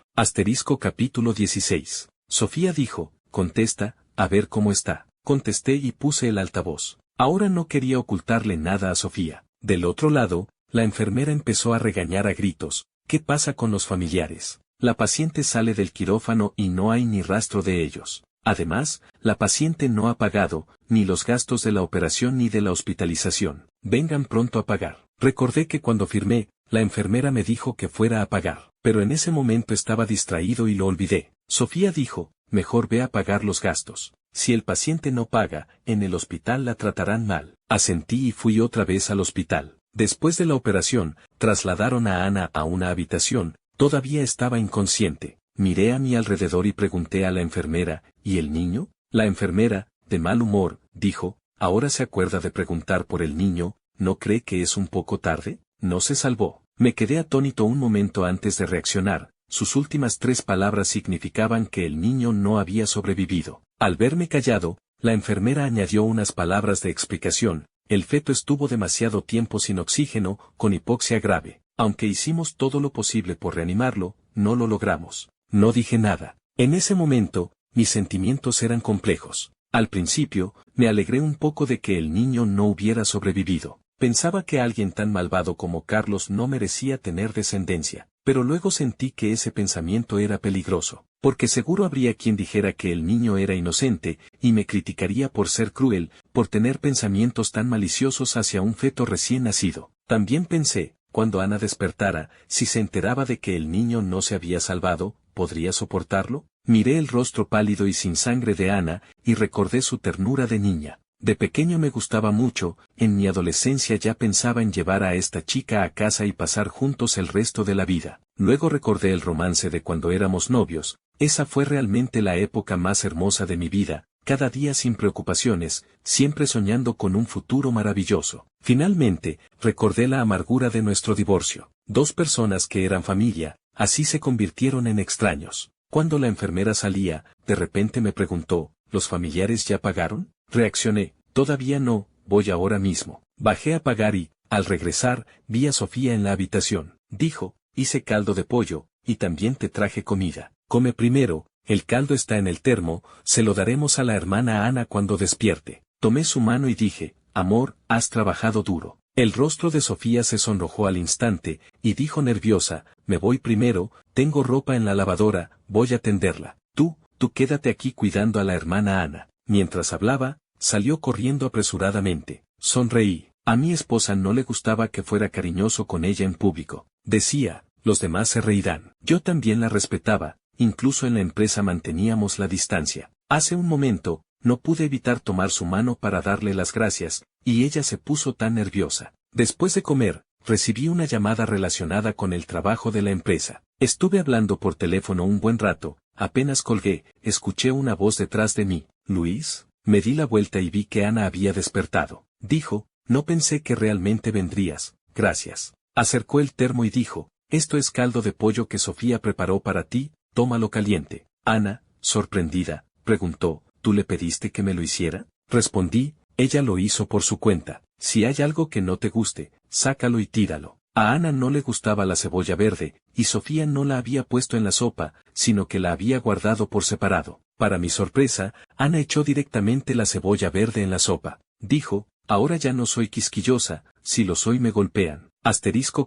Capítulo 16. Sofía dijo, contesta, a ver cómo está. Contesté y puse el altavoz. Ahora no quería ocultarle nada a Sofía. Del otro lado, la enfermera empezó a regañar a gritos. ¿Qué pasa con los familiares? La paciente sale del quirófano y no hay ni rastro de ellos. Además, la paciente no ha pagado, ni los gastos de la operación ni de la hospitalización. Vengan pronto a pagar. Recordé que cuando firmé, la enfermera me dijo que fuera a pagar, pero en ese momento estaba distraído y lo olvidé. Sofía dijo, mejor ve a pagar los gastos. Si el paciente no paga, en el hospital la tratarán mal. Asentí y fui otra vez al hospital. Después de la operación, trasladaron a Ana a una habitación, todavía estaba inconsciente. Miré a mi alrededor y pregunté a la enfermera, ¿y el niño? La enfermera, de mal humor, dijo, ahora se acuerda de preguntar por el niño, ¿no cree que es un poco tarde? No se salvó. Me quedé atónito un momento antes de reaccionar. Sus últimas 3 palabras significaban que el niño no había sobrevivido. Al verme callado, la enfermera añadió unas palabras de explicación. El feto estuvo demasiado tiempo sin oxígeno, con hipoxia grave. Aunque hicimos todo lo posible por reanimarlo, no lo logramos. No dije nada. En ese momento, mis sentimientos eran complejos. Al principio, me alegré un poco de que el niño no hubiera sobrevivido. Pensaba que alguien tan malvado como Carlos no merecía tener descendencia, pero luego sentí que ese pensamiento era peligroso, porque seguro habría quien dijera que el niño era inocente, y me criticaría por ser cruel, por tener pensamientos tan maliciosos hacia un feto recién nacido. También pensé, cuando Ana despertara, si se enteraba de que el niño no se había salvado, ¿podría soportarlo? Miré el rostro pálido y sin sangre de Ana, y recordé su ternura de niña. De pequeño me gustaba mucho, en mi adolescencia ya pensaba en llevar a esta chica a casa y pasar juntos el resto de la vida. Luego recordé el romance de cuando éramos novios, esa fue realmente la época más hermosa de mi vida, cada día sin preocupaciones, siempre soñando con un futuro maravilloso. Finalmente, recordé la amargura de nuestro divorcio. 2 personas que eran familia, así se convirtieron en extraños. Cuando la enfermera salía, de repente me preguntó, ¿los familiares ya pagaron? Reaccioné, todavía no, voy ahora mismo. Bajé a pagar y, al regresar, vi a Sofía en la habitación. Dijo, hice caldo de pollo, y también te traje comida. Come primero, el caldo está en el termo, se lo daremos a la hermana Ana cuando despierte. Tomé su mano y dije, amor, has trabajado duro. El rostro de Sofía se sonrojó al instante, y dijo nerviosa, me voy primero, tengo ropa en la lavadora, voy a tenderla. Tú quédate aquí cuidando a la hermana Ana. Mientras hablaba, salió corriendo apresuradamente. Sonreí. A mi esposa no le gustaba que fuera cariñoso con ella en público. Decía, los demás se reirán. Yo también la respetaba, incluso en la empresa manteníamos la distancia. Hace un momento, no pude evitar tomar su mano para darle las gracias, y ella se puso tan nerviosa. Después de comer, recibí una llamada relacionada con el trabajo de la empresa. Estuve hablando por teléfono un buen rato, apenas colgué, escuché una voz detrás de mí. Luis, me di la vuelta y vi que Ana había despertado. Dijo, no pensé que realmente vendrías, gracias. Acercó el termo y dijo, esto es caldo de pollo que Sofía preparó para ti, tómalo caliente. Ana, sorprendida, preguntó, ¿tú le pediste que me lo hiciera? Respondí, ella lo hizo por su cuenta. Si hay algo que no te guste, sácalo y tíralo. A Ana no le gustaba la cebolla verde, y Sofía no la había puesto en la sopa, sino que la había guardado por separado. Para mi sorpresa, Ana echó directamente la cebolla verde en la sopa. Dijo, ahora ya no soy quisquillosa, si lo soy me golpean.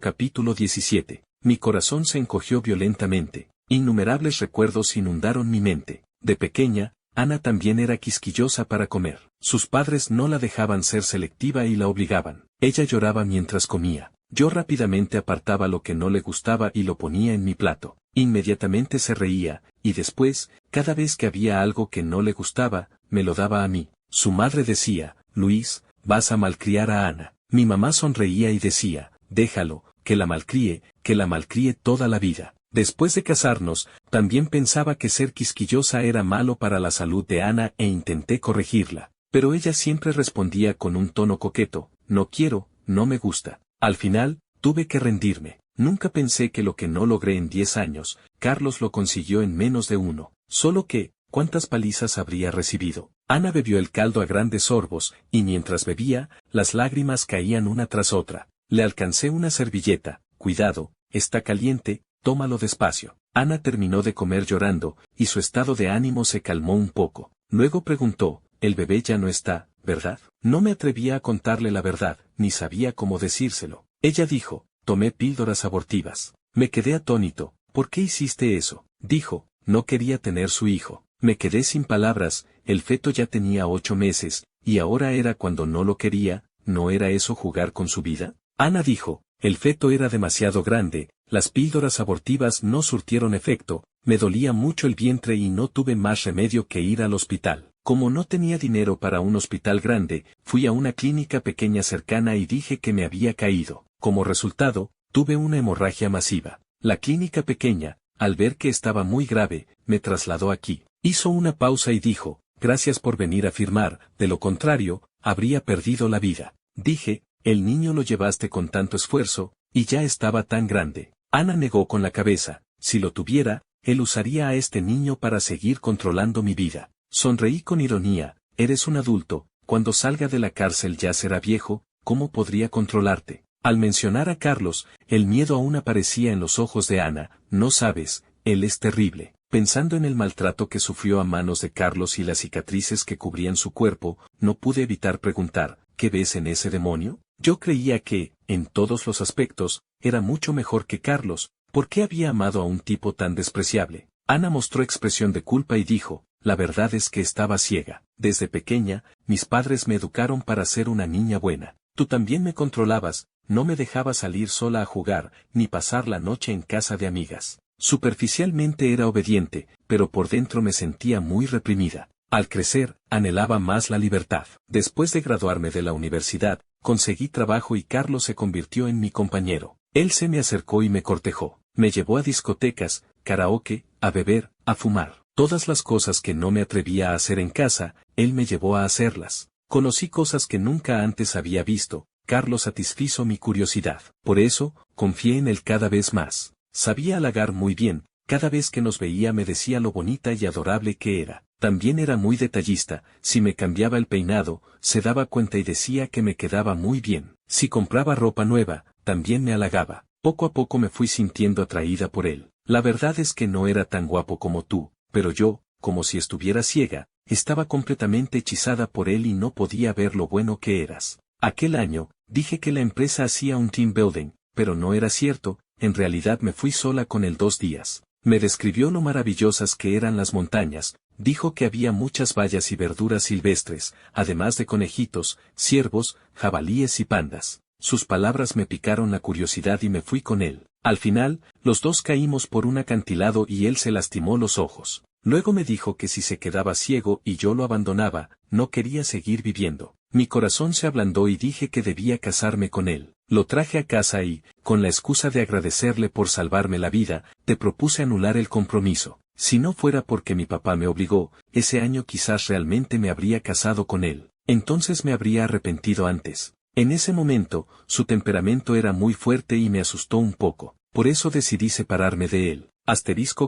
Capítulo 17. Mi corazón se encogió violentamente. Innumerables recuerdos inundaron mi mente. De pequeña, Ana también era quisquillosa para comer. Sus padres no la dejaban ser selectiva y la obligaban. Ella lloraba mientras comía. Yo rápidamente apartaba lo que no le gustaba y lo ponía en mi plato. Inmediatamente se reía, y después, cada vez que había algo que no le gustaba, me lo daba a mí. Su madre decía, Luis, vas a malcriar a Ana. Mi mamá sonreía y decía, déjalo, que la malcríe toda la vida. Después de casarnos, también pensaba que ser quisquillosa era malo para la salud de Ana e intenté corregirla. Pero ella siempre respondía con un tono coqueto, no quiero, no me gusta. Al final, tuve que rendirme. Nunca pensé que lo que no logré en 10 años, Carlos lo consiguió en menos de uno. Solo que, ¿cuántas palizas habría recibido? Ana bebió el caldo a grandes sorbos, y mientras bebía, las lágrimas caían una tras otra. Le alcancé una servilleta, cuidado, está caliente, tómalo despacio. Ana terminó de comer llorando, y su estado de ánimo se calmó un poco. Luego preguntó, el bebé ya no está, ¿verdad? No me atrevía a contarle la verdad, ni sabía cómo decírselo. Ella dijo, tomé píldoras abortivas. Me quedé atónito, ¿por qué hiciste eso? Dijo, no quería tener su hijo. Me quedé sin palabras, el feto ya tenía 8 meses, y ahora era cuando no lo quería, ¿no era eso jugar con su vida? Ana dijo, el feto era demasiado grande, las píldoras abortivas no surtieron efecto, me dolía mucho el vientre y no tuve más remedio que ir al hospital. Como no tenía dinero para un hospital grande, fui a una clínica pequeña cercana y dije que me había caído. Como resultado, tuve una hemorragia masiva. La clínica pequeña, al ver que estaba muy grave, me trasladó aquí. Hizo una pausa y dijo, gracias por venir a firmar, de lo contrario, habría perdido la vida. Dije, el niño lo llevaste con tanto esfuerzo, y ya estaba tan grande. Ana negó con la cabeza, si lo tuviera, él usaría a este niño para seguir controlando mi vida. Sonreí con ironía, eres un adulto, cuando salga de la cárcel ya será viejo, ¿cómo podría controlarte? Al mencionar a Carlos, el miedo aún aparecía en los ojos de Ana, no sabes, él es terrible. Pensando en el maltrato que sufrió a manos de Carlos y las cicatrices que cubrían su cuerpo, no pude evitar preguntar, ¿qué ves en ese demonio? Yo creía que, en todos los aspectos, era mucho mejor que Carlos, ¿por qué había amado a un tipo tan despreciable? Ana mostró expresión de culpa y dijo, la verdad es que estaba ciega. Desde pequeña, mis padres me educaron para ser una niña buena. Tú también me controlabas, no me dejabas salir sola a jugar, ni pasar la noche en casa de amigas. Superficialmente era obediente, pero por dentro me sentía muy reprimida. Al crecer, anhelaba más la libertad. Después de graduarme de la universidad, conseguí trabajo y Carlos se convirtió en mi compañero. Él se me acercó y me cortejó. Me llevó a discotecas, karaoke, a beber, a fumar. Todas las cosas que no me atrevía a hacer en casa, él me llevó a hacerlas. Conocí cosas que nunca antes había visto. Carlos satisfizo mi curiosidad. Por eso, confié en él cada vez más. Sabía halagar muy bien, cada vez que nos veía me decía lo bonita y adorable que era. También era muy detallista, si me cambiaba el peinado, se daba cuenta y decía que me quedaba muy bien. Si compraba ropa nueva, también me halagaba. Poco a poco me fui sintiendo atraída por él. La verdad es que no era tan guapo como tú, pero yo, como si estuviera ciega, estaba completamente hechizada por él y no podía ver lo bueno que eras. Aquel año, dije que la empresa hacía un team building, pero no era cierto, en realidad me fui sola con él 2 días. Me describió lo maravillosas que eran las montañas, dijo que había muchas bayas y verduras silvestres, además de conejitos, ciervos, jabalíes y pandas. Sus palabras me picaron la curiosidad y me fui con él. Al final, los dos caímos por un acantilado y él se lastimó los ojos. Luego me dijo que si se quedaba ciego y yo lo abandonaba, no quería seguir viviendo. Mi corazón se ablandó y dije que debía casarme con él. Lo traje a casa y, con la excusa de agradecerle por salvarme la vida, te propuse anular el compromiso. Si no fuera porque mi papá me obligó, ese año quizás realmente me habría casado con él. Entonces me habría arrepentido antes. En ese momento, su temperamento era muy fuerte y me asustó un poco. Por eso decidí separarme de él.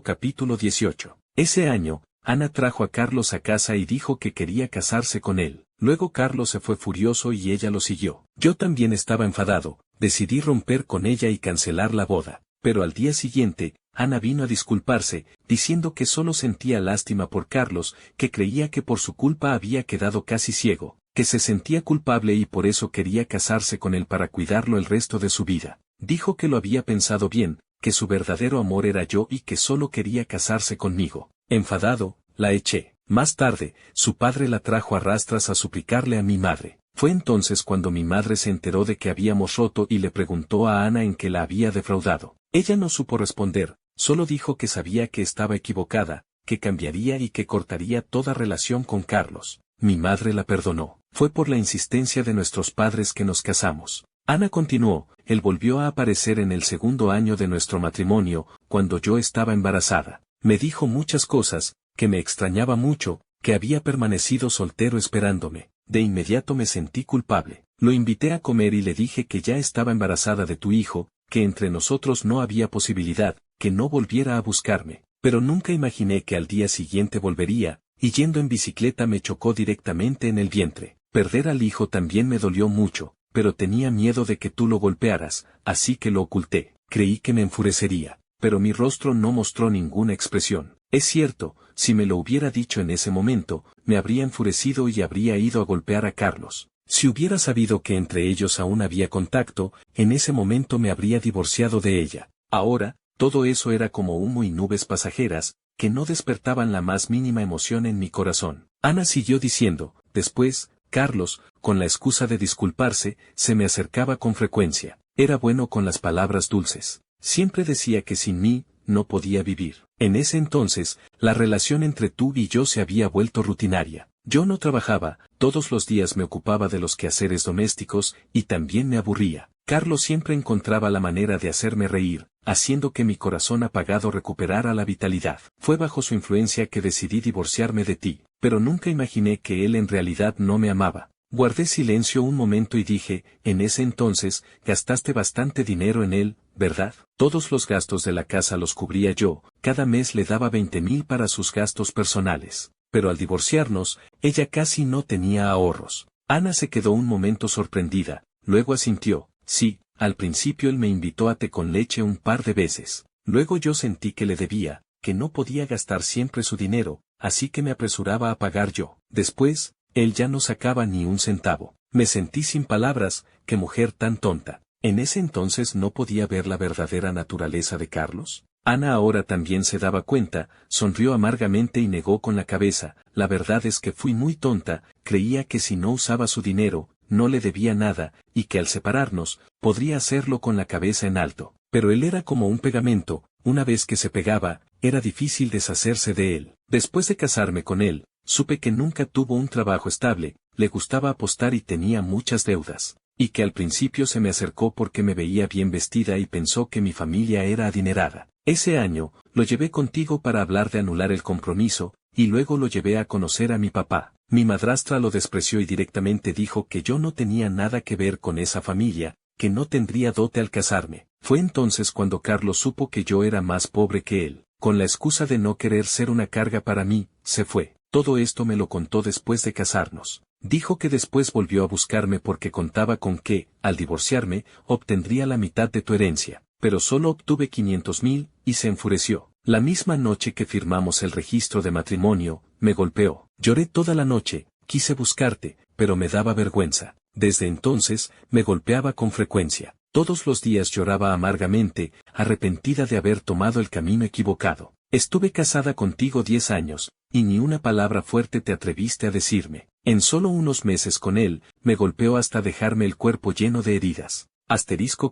Capítulo 18. Ese año, Ana trajo a Carlos a casa y dijo que quería casarse con él. Luego Carlos se fue furioso y ella lo siguió. Yo también estaba enfadado, decidí romper con ella y cancelar la boda. Pero al día siguiente, Ana vino a disculparse, diciendo que solo sentía lástima por Carlos, que creía que por su culpa había quedado casi ciego, que se sentía culpable y por eso quería casarse con él para cuidarlo el resto de su vida. Dijo que lo había pensado bien, que su verdadero amor era yo y que solo quería casarse conmigo. Enfadado, la eché. Más tarde, su padre la trajo a rastras a suplicarle a mi madre. Fue entonces cuando mi madre se enteró de que habíamos roto y le preguntó a Ana en qué la había defraudado. Ella no supo responder, solo dijo que sabía que estaba equivocada, que cambiaría y que cortaría toda relación con Carlos. mi madre la perdonó. Fue por la insistencia de nuestros padres que nos casamos. Ana continuó, él volvió a aparecer en el segundo año de nuestro matrimonio, cuando yo estaba embarazada. Me dijo muchas cosas, que me extrañaba mucho, que había permanecido soltero esperándome. De inmediato me sentí culpable. Lo invité a comer y le dije que ya estaba embarazada de tu hijo, que entre nosotros no había posibilidad, que no volviera a buscarme. Pero nunca imaginé que al día siguiente volvería, y yendo en bicicleta me chocó directamente en el vientre. Perder al hijo también me dolió mucho, pero tenía miedo de que tú lo golpearas, así que lo oculté. Creí que me enfurecería, pero mi rostro no mostró ninguna expresión. Es cierto, si me lo hubiera dicho en ese momento, me habría enfurecido y habría ido a golpear a Carlos. Si hubiera sabido que entre ellos aún había contacto, en ese momento me habría divorciado de ella. Ahora, todo eso era como humo y nubes pasajeras, que no despertaban la más mínima emoción en mi corazón. Ana siguió diciendo, después, Carlos, con la excusa de disculparse, se me acercaba con frecuencia. Era bueno con las palabras dulces. Siempre decía que sin mí, no podía vivir. En ese entonces, la relación entre tú y yo se había vuelto rutinaria. Yo no trabajaba, todos los días me ocupaba de los quehaceres domésticos, y también me aburría. Carlos siempre encontraba la manera de hacerme reír, haciendo que mi corazón apagado recuperara la vitalidad. Fue bajo su influencia que decidí divorciarme de ti, pero nunca imaginé que él en realidad no me amaba. Guardé silencio un momento y dije, en ese entonces, gastaste bastante dinero en él, ¿verdad? Todos los gastos de la casa los cubría yo, cada mes le daba 20,000 para sus gastos personales. Pero al divorciarnos, ella casi no tenía ahorros. Ana se quedó un momento sorprendida, luego asintió, sí, al principio él me invitó a té con leche un par de veces. Luego yo sentí que le debía, que no podía gastar siempre su dinero, así que me apresuraba a pagar yo. Después, él ya no sacaba ni un centavo. Me sentí sin palabras, qué mujer tan tonta. ¿En ese entonces no podía ver la verdadera naturaleza de Carlos? Ana ahora también se daba cuenta, sonrió amargamente y negó con la cabeza, la verdad es que fui muy tonta, creía que si no usaba su dinero, no le debía nada, y que al separarnos, podría hacerlo con la cabeza en alto. Pero él era como un pegamento, una vez que se pegaba, era difícil deshacerse de él. Después de casarme con él, supe que nunca tuvo un trabajo estable, le gustaba apostar y tenía muchas deudas. Y que al principio se me acercó porque me veía bien vestida y pensó que mi familia era adinerada. Ese año, lo llevé contigo para hablar de anular el compromiso, y luego lo llevé a conocer a mi papá. Mi madrastra lo despreció y directamente dijo que yo no tenía nada que ver con esa familia, que no tendría dote al casarme. Fue entonces cuando Carlos supo que yo era más pobre que él. Con la excusa de no querer ser una carga para mí, se fue. Todo esto me lo contó después de casarnos. Dijo que después volvió a buscarme porque contaba con que, al divorciarme, obtendría la mitad de tu herencia, pero solo obtuve 500,000, y se enfureció. La misma noche que firmamos el registro de matrimonio, me golpeó. Lloré toda la noche, quise buscarte, pero me daba vergüenza. Desde entonces, me golpeaba con frecuencia. Todos los días lloraba amargamente, arrepentida de haber tomado el camino equivocado. Estuve casada contigo 10 años, y ni una palabra fuerte te atreviste a decirme. En solo unos meses con él, me golpeó hasta dejarme el cuerpo lleno de heridas.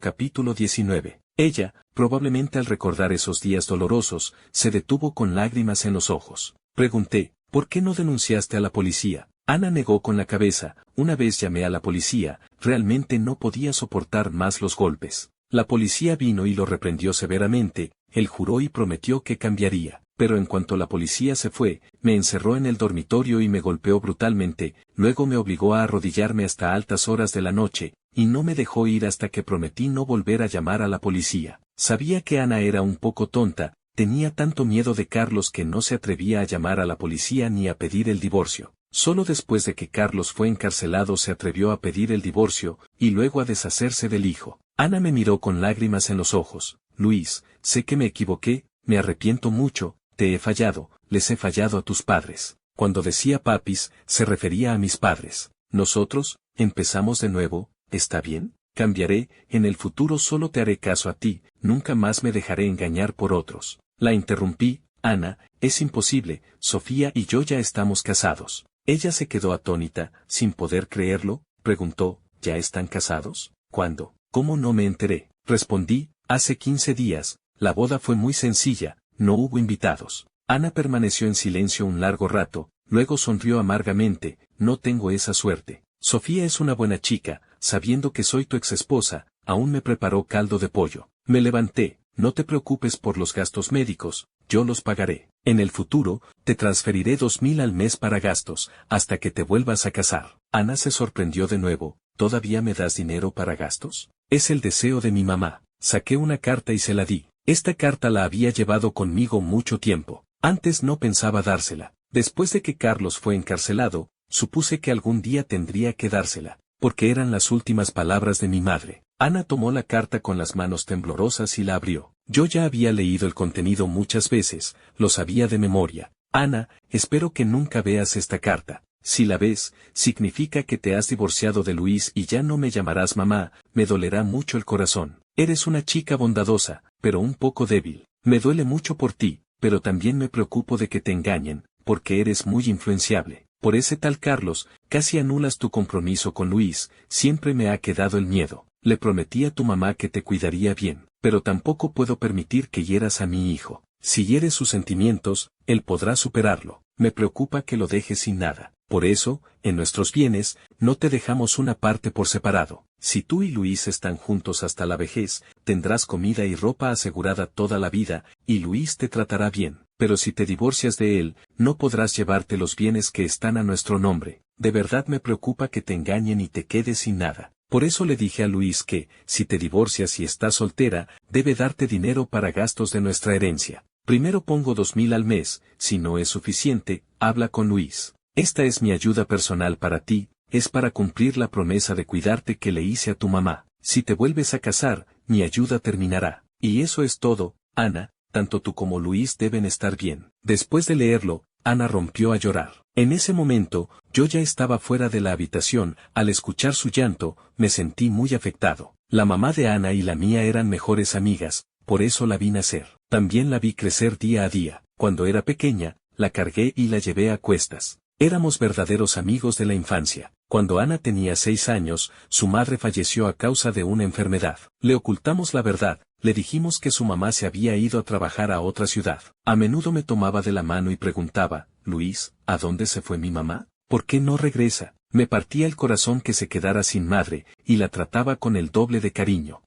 Capítulo 19. Ella, probablemente al recordar esos días dolorosos, se detuvo con lágrimas en los ojos. Pregunté, ¿por qué no denunciaste a la policía? Ana negó con la cabeza, una vez llamé a la policía, realmente no podía soportar más los golpes. La policía vino y lo reprendió severamente, él juró y prometió que cambiaría. Pero en cuanto la policía se fue, me encerró en el dormitorio y me golpeó brutalmente, luego me obligó a arrodillarme hasta altas horas de la noche, y no me dejó ir hasta que prometí no volver a llamar a la policía. Sabía que Ana era un poco tonta, tenía tanto miedo de Carlos que no se atrevía a llamar a la policía ni a pedir el divorcio. Solo después de que Carlos fue encarcelado se atrevió a pedir el divorcio, y luego a deshacerse del hijo. Ana me miró con lágrimas en los ojos. Luis, sé que me equivoqué, me arrepiento mucho. Te he fallado, les he fallado a tus padres. Cuando decía papis, se refería a mis padres. Nosotros, empezamos de nuevo, ¿está bien? Cambiaré, en el futuro solo te haré caso a ti, nunca más me dejaré engañar por otros. La interrumpí, Ana, es imposible, Sofía y yo ya estamos casados. Ella se quedó atónita, sin poder creerlo, preguntó, ¿ya están casados? ¿Cuándo? ¿Cómo no me enteré? Respondí, hace 15 días, la boda fue muy sencilla. No hubo invitados. Ana permaneció en silencio un largo rato, luego sonrió amargamente, no tengo esa suerte. Sofía es una buena chica, sabiendo que soy tu exesposa, aún me preparó caldo de pollo. Me levanté, no te preocupes por los gastos médicos, yo los pagaré. En el futuro, te transferiré 2.000 al mes para gastos, hasta que te vuelvas a casar. Ana se sorprendió de nuevo, ¿todavía me das dinero para gastos? Es el deseo de mi mamá. Saqué una carta y se la di. Esta carta la había llevado conmigo mucho tiempo. Antes no pensaba dársela. Después de que Carlos fue encarcelado, supuse que algún día tendría que dársela, porque eran las últimas palabras de mi madre. Ana tomó la carta con las manos temblorosas y la abrió. Yo ya había leído el contenido muchas veces, lo sabía de memoria. Ana, espero que nunca veas esta carta. Si la ves, significa que te has divorciado de Luis y ya no me llamarás mamá, me dolerá mucho el corazón. Eres una chica bondadosa, pero un poco débil. Me duele mucho por ti, pero también me preocupo de que te engañen, porque eres muy influenciable. Por ese tal Carlos, casi anulas tu compromiso con Luis, siempre me ha quedado el miedo. Le prometí a tu mamá que te cuidaría bien, pero tampoco puedo permitir que hieras a mi hijo. Si hieres sus sentimientos, él podrá superarlo. Me preocupa que lo dejes sin nada. Por eso, en nuestros bienes, no te dejamos una parte por separado. Si tú y Luis están juntos hasta la vejez, tendrás comida y ropa asegurada toda la vida, y Luis te tratará bien. Pero si te divorcias de él, no podrás llevarte los bienes que están a nuestro nombre. De verdad me preocupa que te engañen y te quedes sin nada. Por eso le dije a Luis que, si te divorcias y estás soltera, debe darte dinero para gastos de nuestra herencia. Primero pongo 2.000 al mes, si no es suficiente, habla con Luis. Esta es mi ayuda personal para ti, es para cumplir la promesa de cuidarte que le hice a tu mamá. Si te vuelves a casar, mi ayuda terminará. Y eso es todo, Ana, tanto tú como Luis deben estar bien. Después de leerlo, Ana rompió a llorar. En ese momento, yo ya estaba fuera de la habitación, al escuchar su llanto, me sentí muy afectado. La mamá de Ana y la mía eran mejores amigas, por eso la vi nacer. También la vi crecer día a día. Cuando era pequeña, la cargué y la llevé a cuestas. Éramos verdaderos amigos de la infancia. Cuando Ana tenía 6 años, su madre falleció a causa de una enfermedad. Le ocultamos la verdad, le dijimos que su mamá se había ido a trabajar a otra ciudad. A menudo me tomaba de la mano y preguntaba, Luis, ¿a dónde se fue mi mamá? ¿Por qué no regresa? Me partía el corazón que se quedara sin madre, y la trataba con el doble de cariño.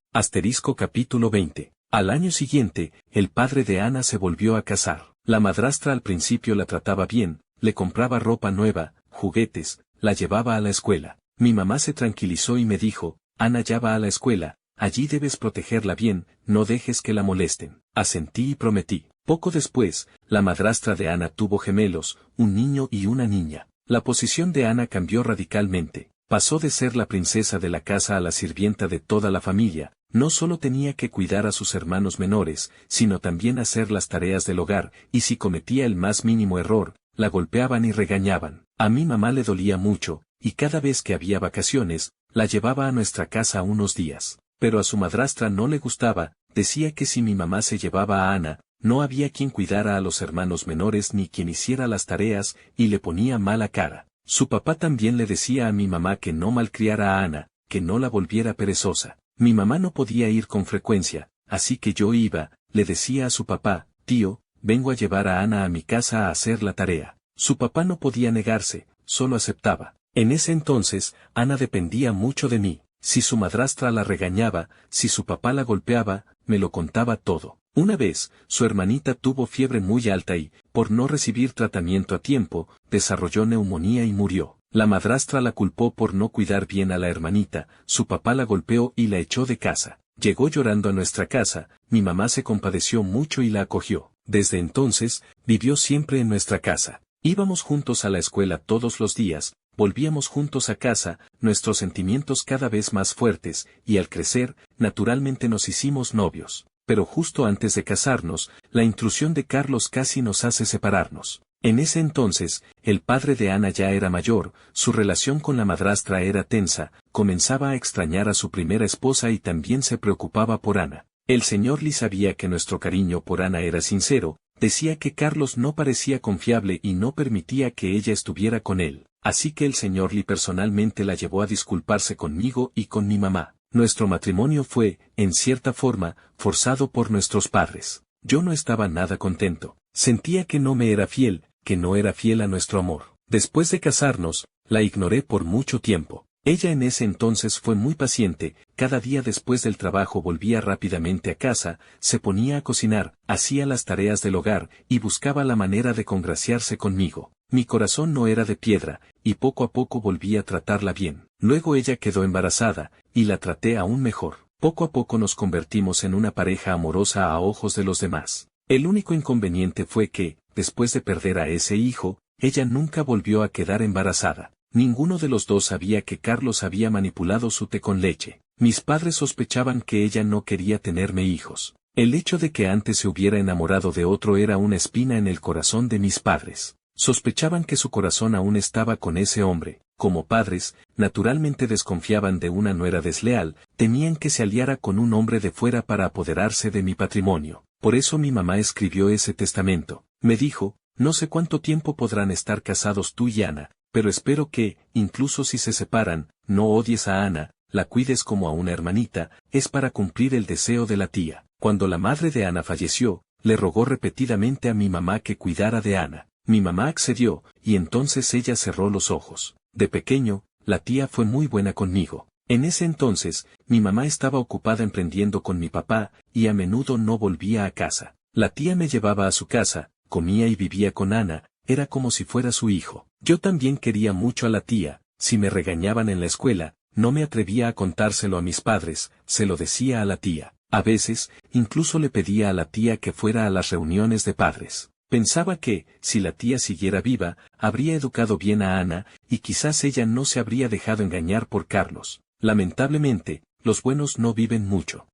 Capítulo 20. Al año siguiente, el padre de Ana se volvió a casar. La madrastra al principio la trataba bien, le compraba ropa nueva, juguetes, la llevaba a la escuela. Mi mamá se tranquilizó y me dijo, Ana ya va a la escuela, allí debes protegerla bien, no dejes que la molesten. Asentí y prometí. Poco después, la madrastra de Ana tuvo gemelos, un niño y una niña. La posición de Ana cambió radicalmente. Pasó de ser la princesa de la casa a la sirvienta de toda la familia. No solo tenía que cuidar a sus hermanos menores, sino también hacer las tareas del hogar, y si cometía el más mínimo error, la golpeaban y regañaban. A mi mamá le dolía mucho, y cada vez que había vacaciones, la llevaba a nuestra casa unos días. Pero a su madrastra no le gustaba, decía que si mi mamá se llevaba a Ana, no había quien cuidara a los hermanos menores ni quien hiciera las tareas, y le ponía mala cara. Su papá también le decía a mi mamá que no malcriara a Ana, que no la volviera perezosa. Mi mamá no podía ir con frecuencia, así que yo iba, le decía a su papá, tío, vengo a llevar a Ana a mi casa a hacer la tarea. Su papá no podía negarse, solo aceptaba. En ese entonces, Ana dependía mucho de mí. Si su madrastra la regañaba, si su papá la golpeaba, me lo contaba todo. Una vez, su hermanita tuvo fiebre muy alta y, por no recibir tratamiento a tiempo, desarrolló neumonía y murió. La madrastra la culpó por no cuidar bien a la hermanita, su papá la golpeó y la echó de casa. Llegó llorando a nuestra casa, mi mamá se compadeció mucho y la acogió. Desde entonces, vivió siempre en nuestra casa. Íbamos juntos a la escuela todos los días, volvíamos juntos a casa, nuestros sentimientos cada vez más fuertes, y al crecer, naturalmente nos hicimos novios. Pero justo antes de casarnos, la intrusión de Carlos casi nos hace separarnos. En ese entonces, el padre de Ana ya era mayor, su relación con la madrastra era tensa, comenzaba a extrañar a su primera esposa y también se preocupaba por Ana. El señor Lee sabía que nuestro cariño por Ana era sincero, decía que Carlos no parecía confiable y no permitía que ella estuviera con él. Así que el señor Lee personalmente la llevó a disculparse conmigo y con mi mamá. Nuestro matrimonio fue, en cierta forma, forzado por nuestros padres. Yo no estaba nada contento. Sentía que no me era fiel, que no era fiel a nuestro amor. Después de casarnos, la ignoré por mucho tiempo. Ella en ese entonces fue muy paciente, cada día después del trabajo volvía rápidamente a casa, se ponía a cocinar, hacía las tareas del hogar, y buscaba la manera de congraciarse conmigo. Mi corazón no era de piedra, y poco a poco volví a tratarla bien. Luego ella quedó embarazada, y la traté aún mejor. Poco a poco nos convertimos en una pareja amorosa a ojos de los demás. El único inconveniente fue que, después de perder a ese hijo, ella nunca volvió a quedar embarazada. Ninguno de los dos sabía que Carlos había manipulado su té con leche. Mis padres sospechaban que ella no quería tenerme hijos. El hecho de que antes se hubiera enamorado de otro era una espina en el corazón de mis padres. Sospechaban que su corazón aún estaba con ese hombre. Como padres, naturalmente desconfiaban de una nuera desleal, temían que se aliara con un hombre de fuera para apoderarse de mi patrimonio. Por eso mi mamá escribió ese testamento. Me dijo, no sé cuánto tiempo podrán estar casados tú y Ana, pero espero que, incluso si se separan, no odies a Ana, la cuides como a una hermanita, es para cumplir el deseo de la tía. Cuando la madre de Ana falleció, le rogó repetidamente a mi mamá que cuidara de Ana. Mi mamá accedió, y entonces ella cerró los ojos. De pequeño, la tía fue muy buena conmigo. En ese entonces, mi mamá estaba ocupada emprendiendo con mi papá, y a menudo no volvía a casa. La tía me llevaba a su casa, comía y vivía con Ana, era como si fuera su hijo. Yo también quería mucho a la tía, si me regañaban en la escuela, no me atrevía a contárselo a mis padres, se lo decía a la tía. A veces, incluso le pedía a la tía que fuera a las reuniones de padres. Pensaba que, si la tía siguiera viva, habría educado bien a Ana, y quizás ella no se habría dejado engañar por Carlos. Lamentablemente, los buenos no viven mucho.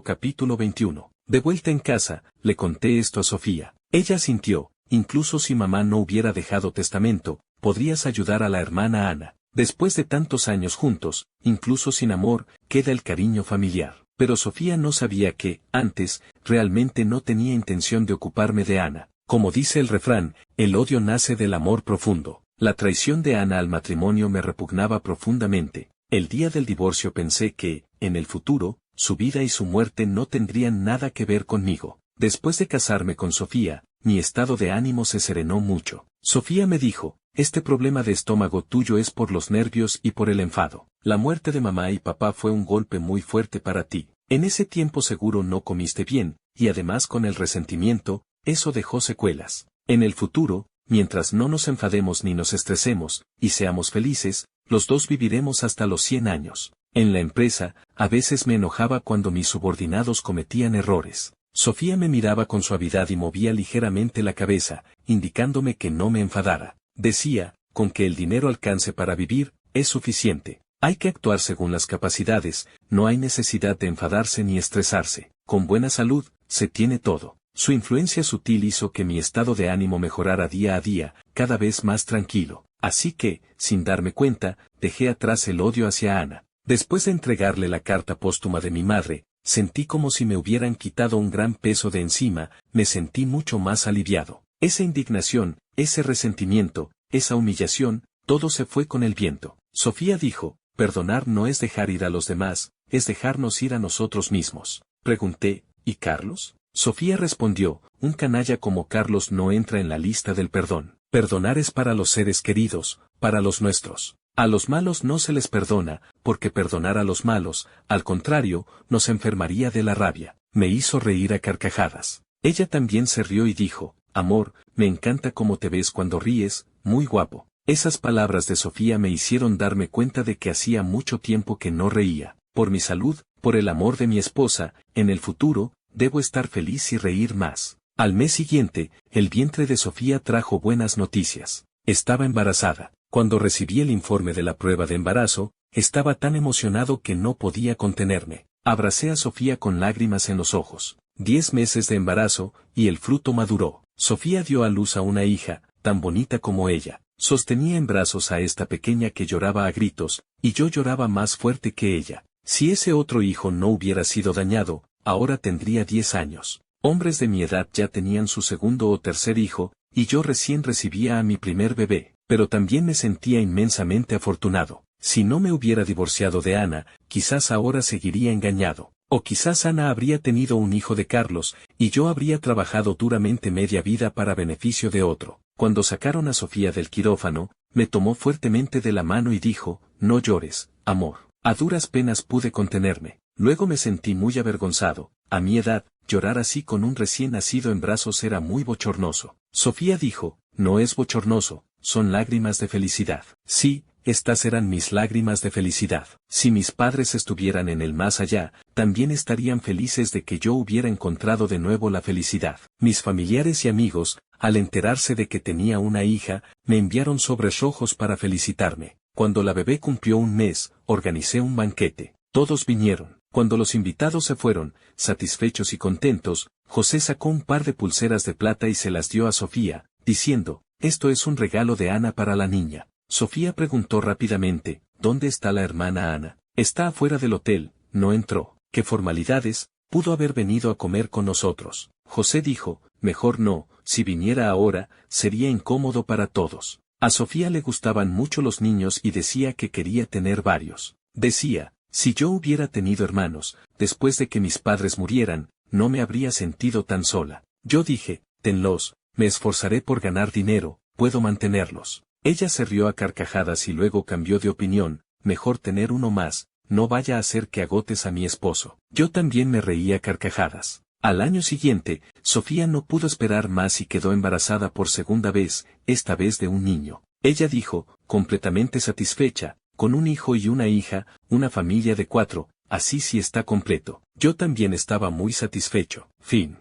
Capítulo 21. De vuelta en casa, le conté esto a Sofía. Ella sintió. Incluso si mamá no hubiera dejado testamento, podrías ayudar a la hermana Ana. Después de tantos años juntos, incluso sin amor, queda el cariño familiar. Pero Sofía no sabía que, antes, realmente no tenía intención de ocuparme de Ana. Como dice el refrán, el odio nace del amor profundo. La traición de Ana al matrimonio me repugnaba profundamente. El día del divorcio pensé que, en el futuro, su vida y su muerte no tendrían nada que ver conmigo. Después de casarme con Sofía, mi estado de ánimo se serenó mucho. Sofía me dijo, este problema de estómago tuyo es por los nervios y por el enfado. La muerte de mamá y papá fue un golpe muy fuerte para ti. En ese tiempo seguro no comiste bien, y además con el resentimiento, eso dejó secuelas. En el futuro, mientras no nos enfademos ni nos estresemos, y seamos felices, los dos viviremos hasta los 100 años. En la empresa, a veces me enojaba cuando mis subordinados cometían errores. Sofía me miraba con suavidad y movía ligeramente la cabeza, indicándome que no me enfadara. Decía, con que el dinero alcance para vivir, es suficiente. Hay que actuar según las capacidades, no hay necesidad de enfadarse ni estresarse. Con buena salud, se tiene todo. Su influencia sutil hizo que mi estado de ánimo mejorara día a día, cada vez más tranquilo. Así que, sin darme cuenta, dejé atrás el odio hacia Ana. Después de entregarle la carta póstuma de mi madre, sentí como si me hubieran quitado un gran peso de encima, me sentí mucho más aliviado. Esa indignación, ese resentimiento, esa humillación, todo se fue con el viento. Sofía dijo, perdonar no es dejar ir a los demás, es dejarnos ir a nosotros mismos. Pregunté, ¿y Carlos? Sofía respondió, un canalla como Carlos no entra en la lista del perdón. Perdonar es para los seres queridos, para los nuestros. A los malos no se les perdona, porque perdonar a los malos, al contrario, nos enfermaría de la rabia. Me hizo reír a carcajadas. Ella también se rió y dijo, amor, me encanta cómo te ves cuando ríes, muy guapo. Esas palabras de Sofía me hicieron darme cuenta de que hacía mucho tiempo que no reía. Por mi salud, por el amor de mi esposa, en el futuro, debo estar feliz y reír más. Al mes siguiente, el vientre de Sofía trajo buenas noticias. Estaba embarazada. Cuando recibí el informe de la prueba de embarazo, estaba tan emocionado que no podía contenerme. Abracé a Sofía con lágrimas en los ojos. 10 meses de embarazo, y el fruto maduró. Sofía dio a luz a una hija, tan bonita como ella. Sostenía en brazos a esta pequeña que lloraba a gritos, y yo lloraba más fuerte que ella. Si ese otro hijo no hubiera sido dañado, ahora tendría 10 años. Hombres de mi edad ya tenían su segundo o tercer hijo, y yo recién recibía a mi primer bebé, pero también me sentía inmensamente afortunado. Si no me hubiera divorciado de Ana, quizás ahora seguiría engañado. O quizás Ana habría tenido un hijo de Carlos, y yo habría trabajado duramente media vida para beneficio de otro. Cuando sacaron a Sofía del quirófano, me tomó fuertemente de la mano y dijo, no llores, amor. A duras penas pude contenerme. Luego me sentí muy avergonzado. A mi edad, llorar así con un recién nacido en brazos era muy bochornoso. Sofía dijo, no es bochornoso, son lágrimas de felicidad. Sí, estas eran mis lágrimas de felicidad. Si mis padres estuvieran en el más allá, también estarían felices de que yo hubiera encontrado de nuevo la felicidad. Mis familiares y amigos, al enterarse de que tenía una hija, me enviaron sobres rojos para felicitarme. Cuando la bebé cumplió un mes, organicé un banquete. Todos vinieron. Cuando los invitados se fueron, satisfechos y contentos, José sacó un par de pulseras de plata y se las dio a Sofía, diciendo, esto es un regalo de Ana para la niña. Sofía preguntó rápidamente, ¿dónde está la hermana Ana? Está afuera del hotel, no entró. ¿Qué formalidades? Pudo haber venido a comer con nosotros. José dijo, mejor no, si viniera ahora, sería incómodo para todos. A Sofía le gustaban mucho los niños y decía que quería tener varios. Decía, si yo hubiera tenido hermanos, después de que mis padres murieran, no me habría sentido tan sola. Yo dije, tenlos, me esforzaré por ganar dinero, puedo mantenerlos. Ella se rió a carcajadas y luego cambió de opinión, mejor tener uno más, no vaya a hacer que agotes a mi esposo. Yo también me reía a carcajadas. Al año siguiente, Sofía no pudo esperar más y quedó embarazada por segunda vez, esta vez de un niño. Ella dijo, completamente satisfecha, con un hijo y una hija, una familia de 4, así sí está completo. Yo también estaba muy satisfecho. Fin.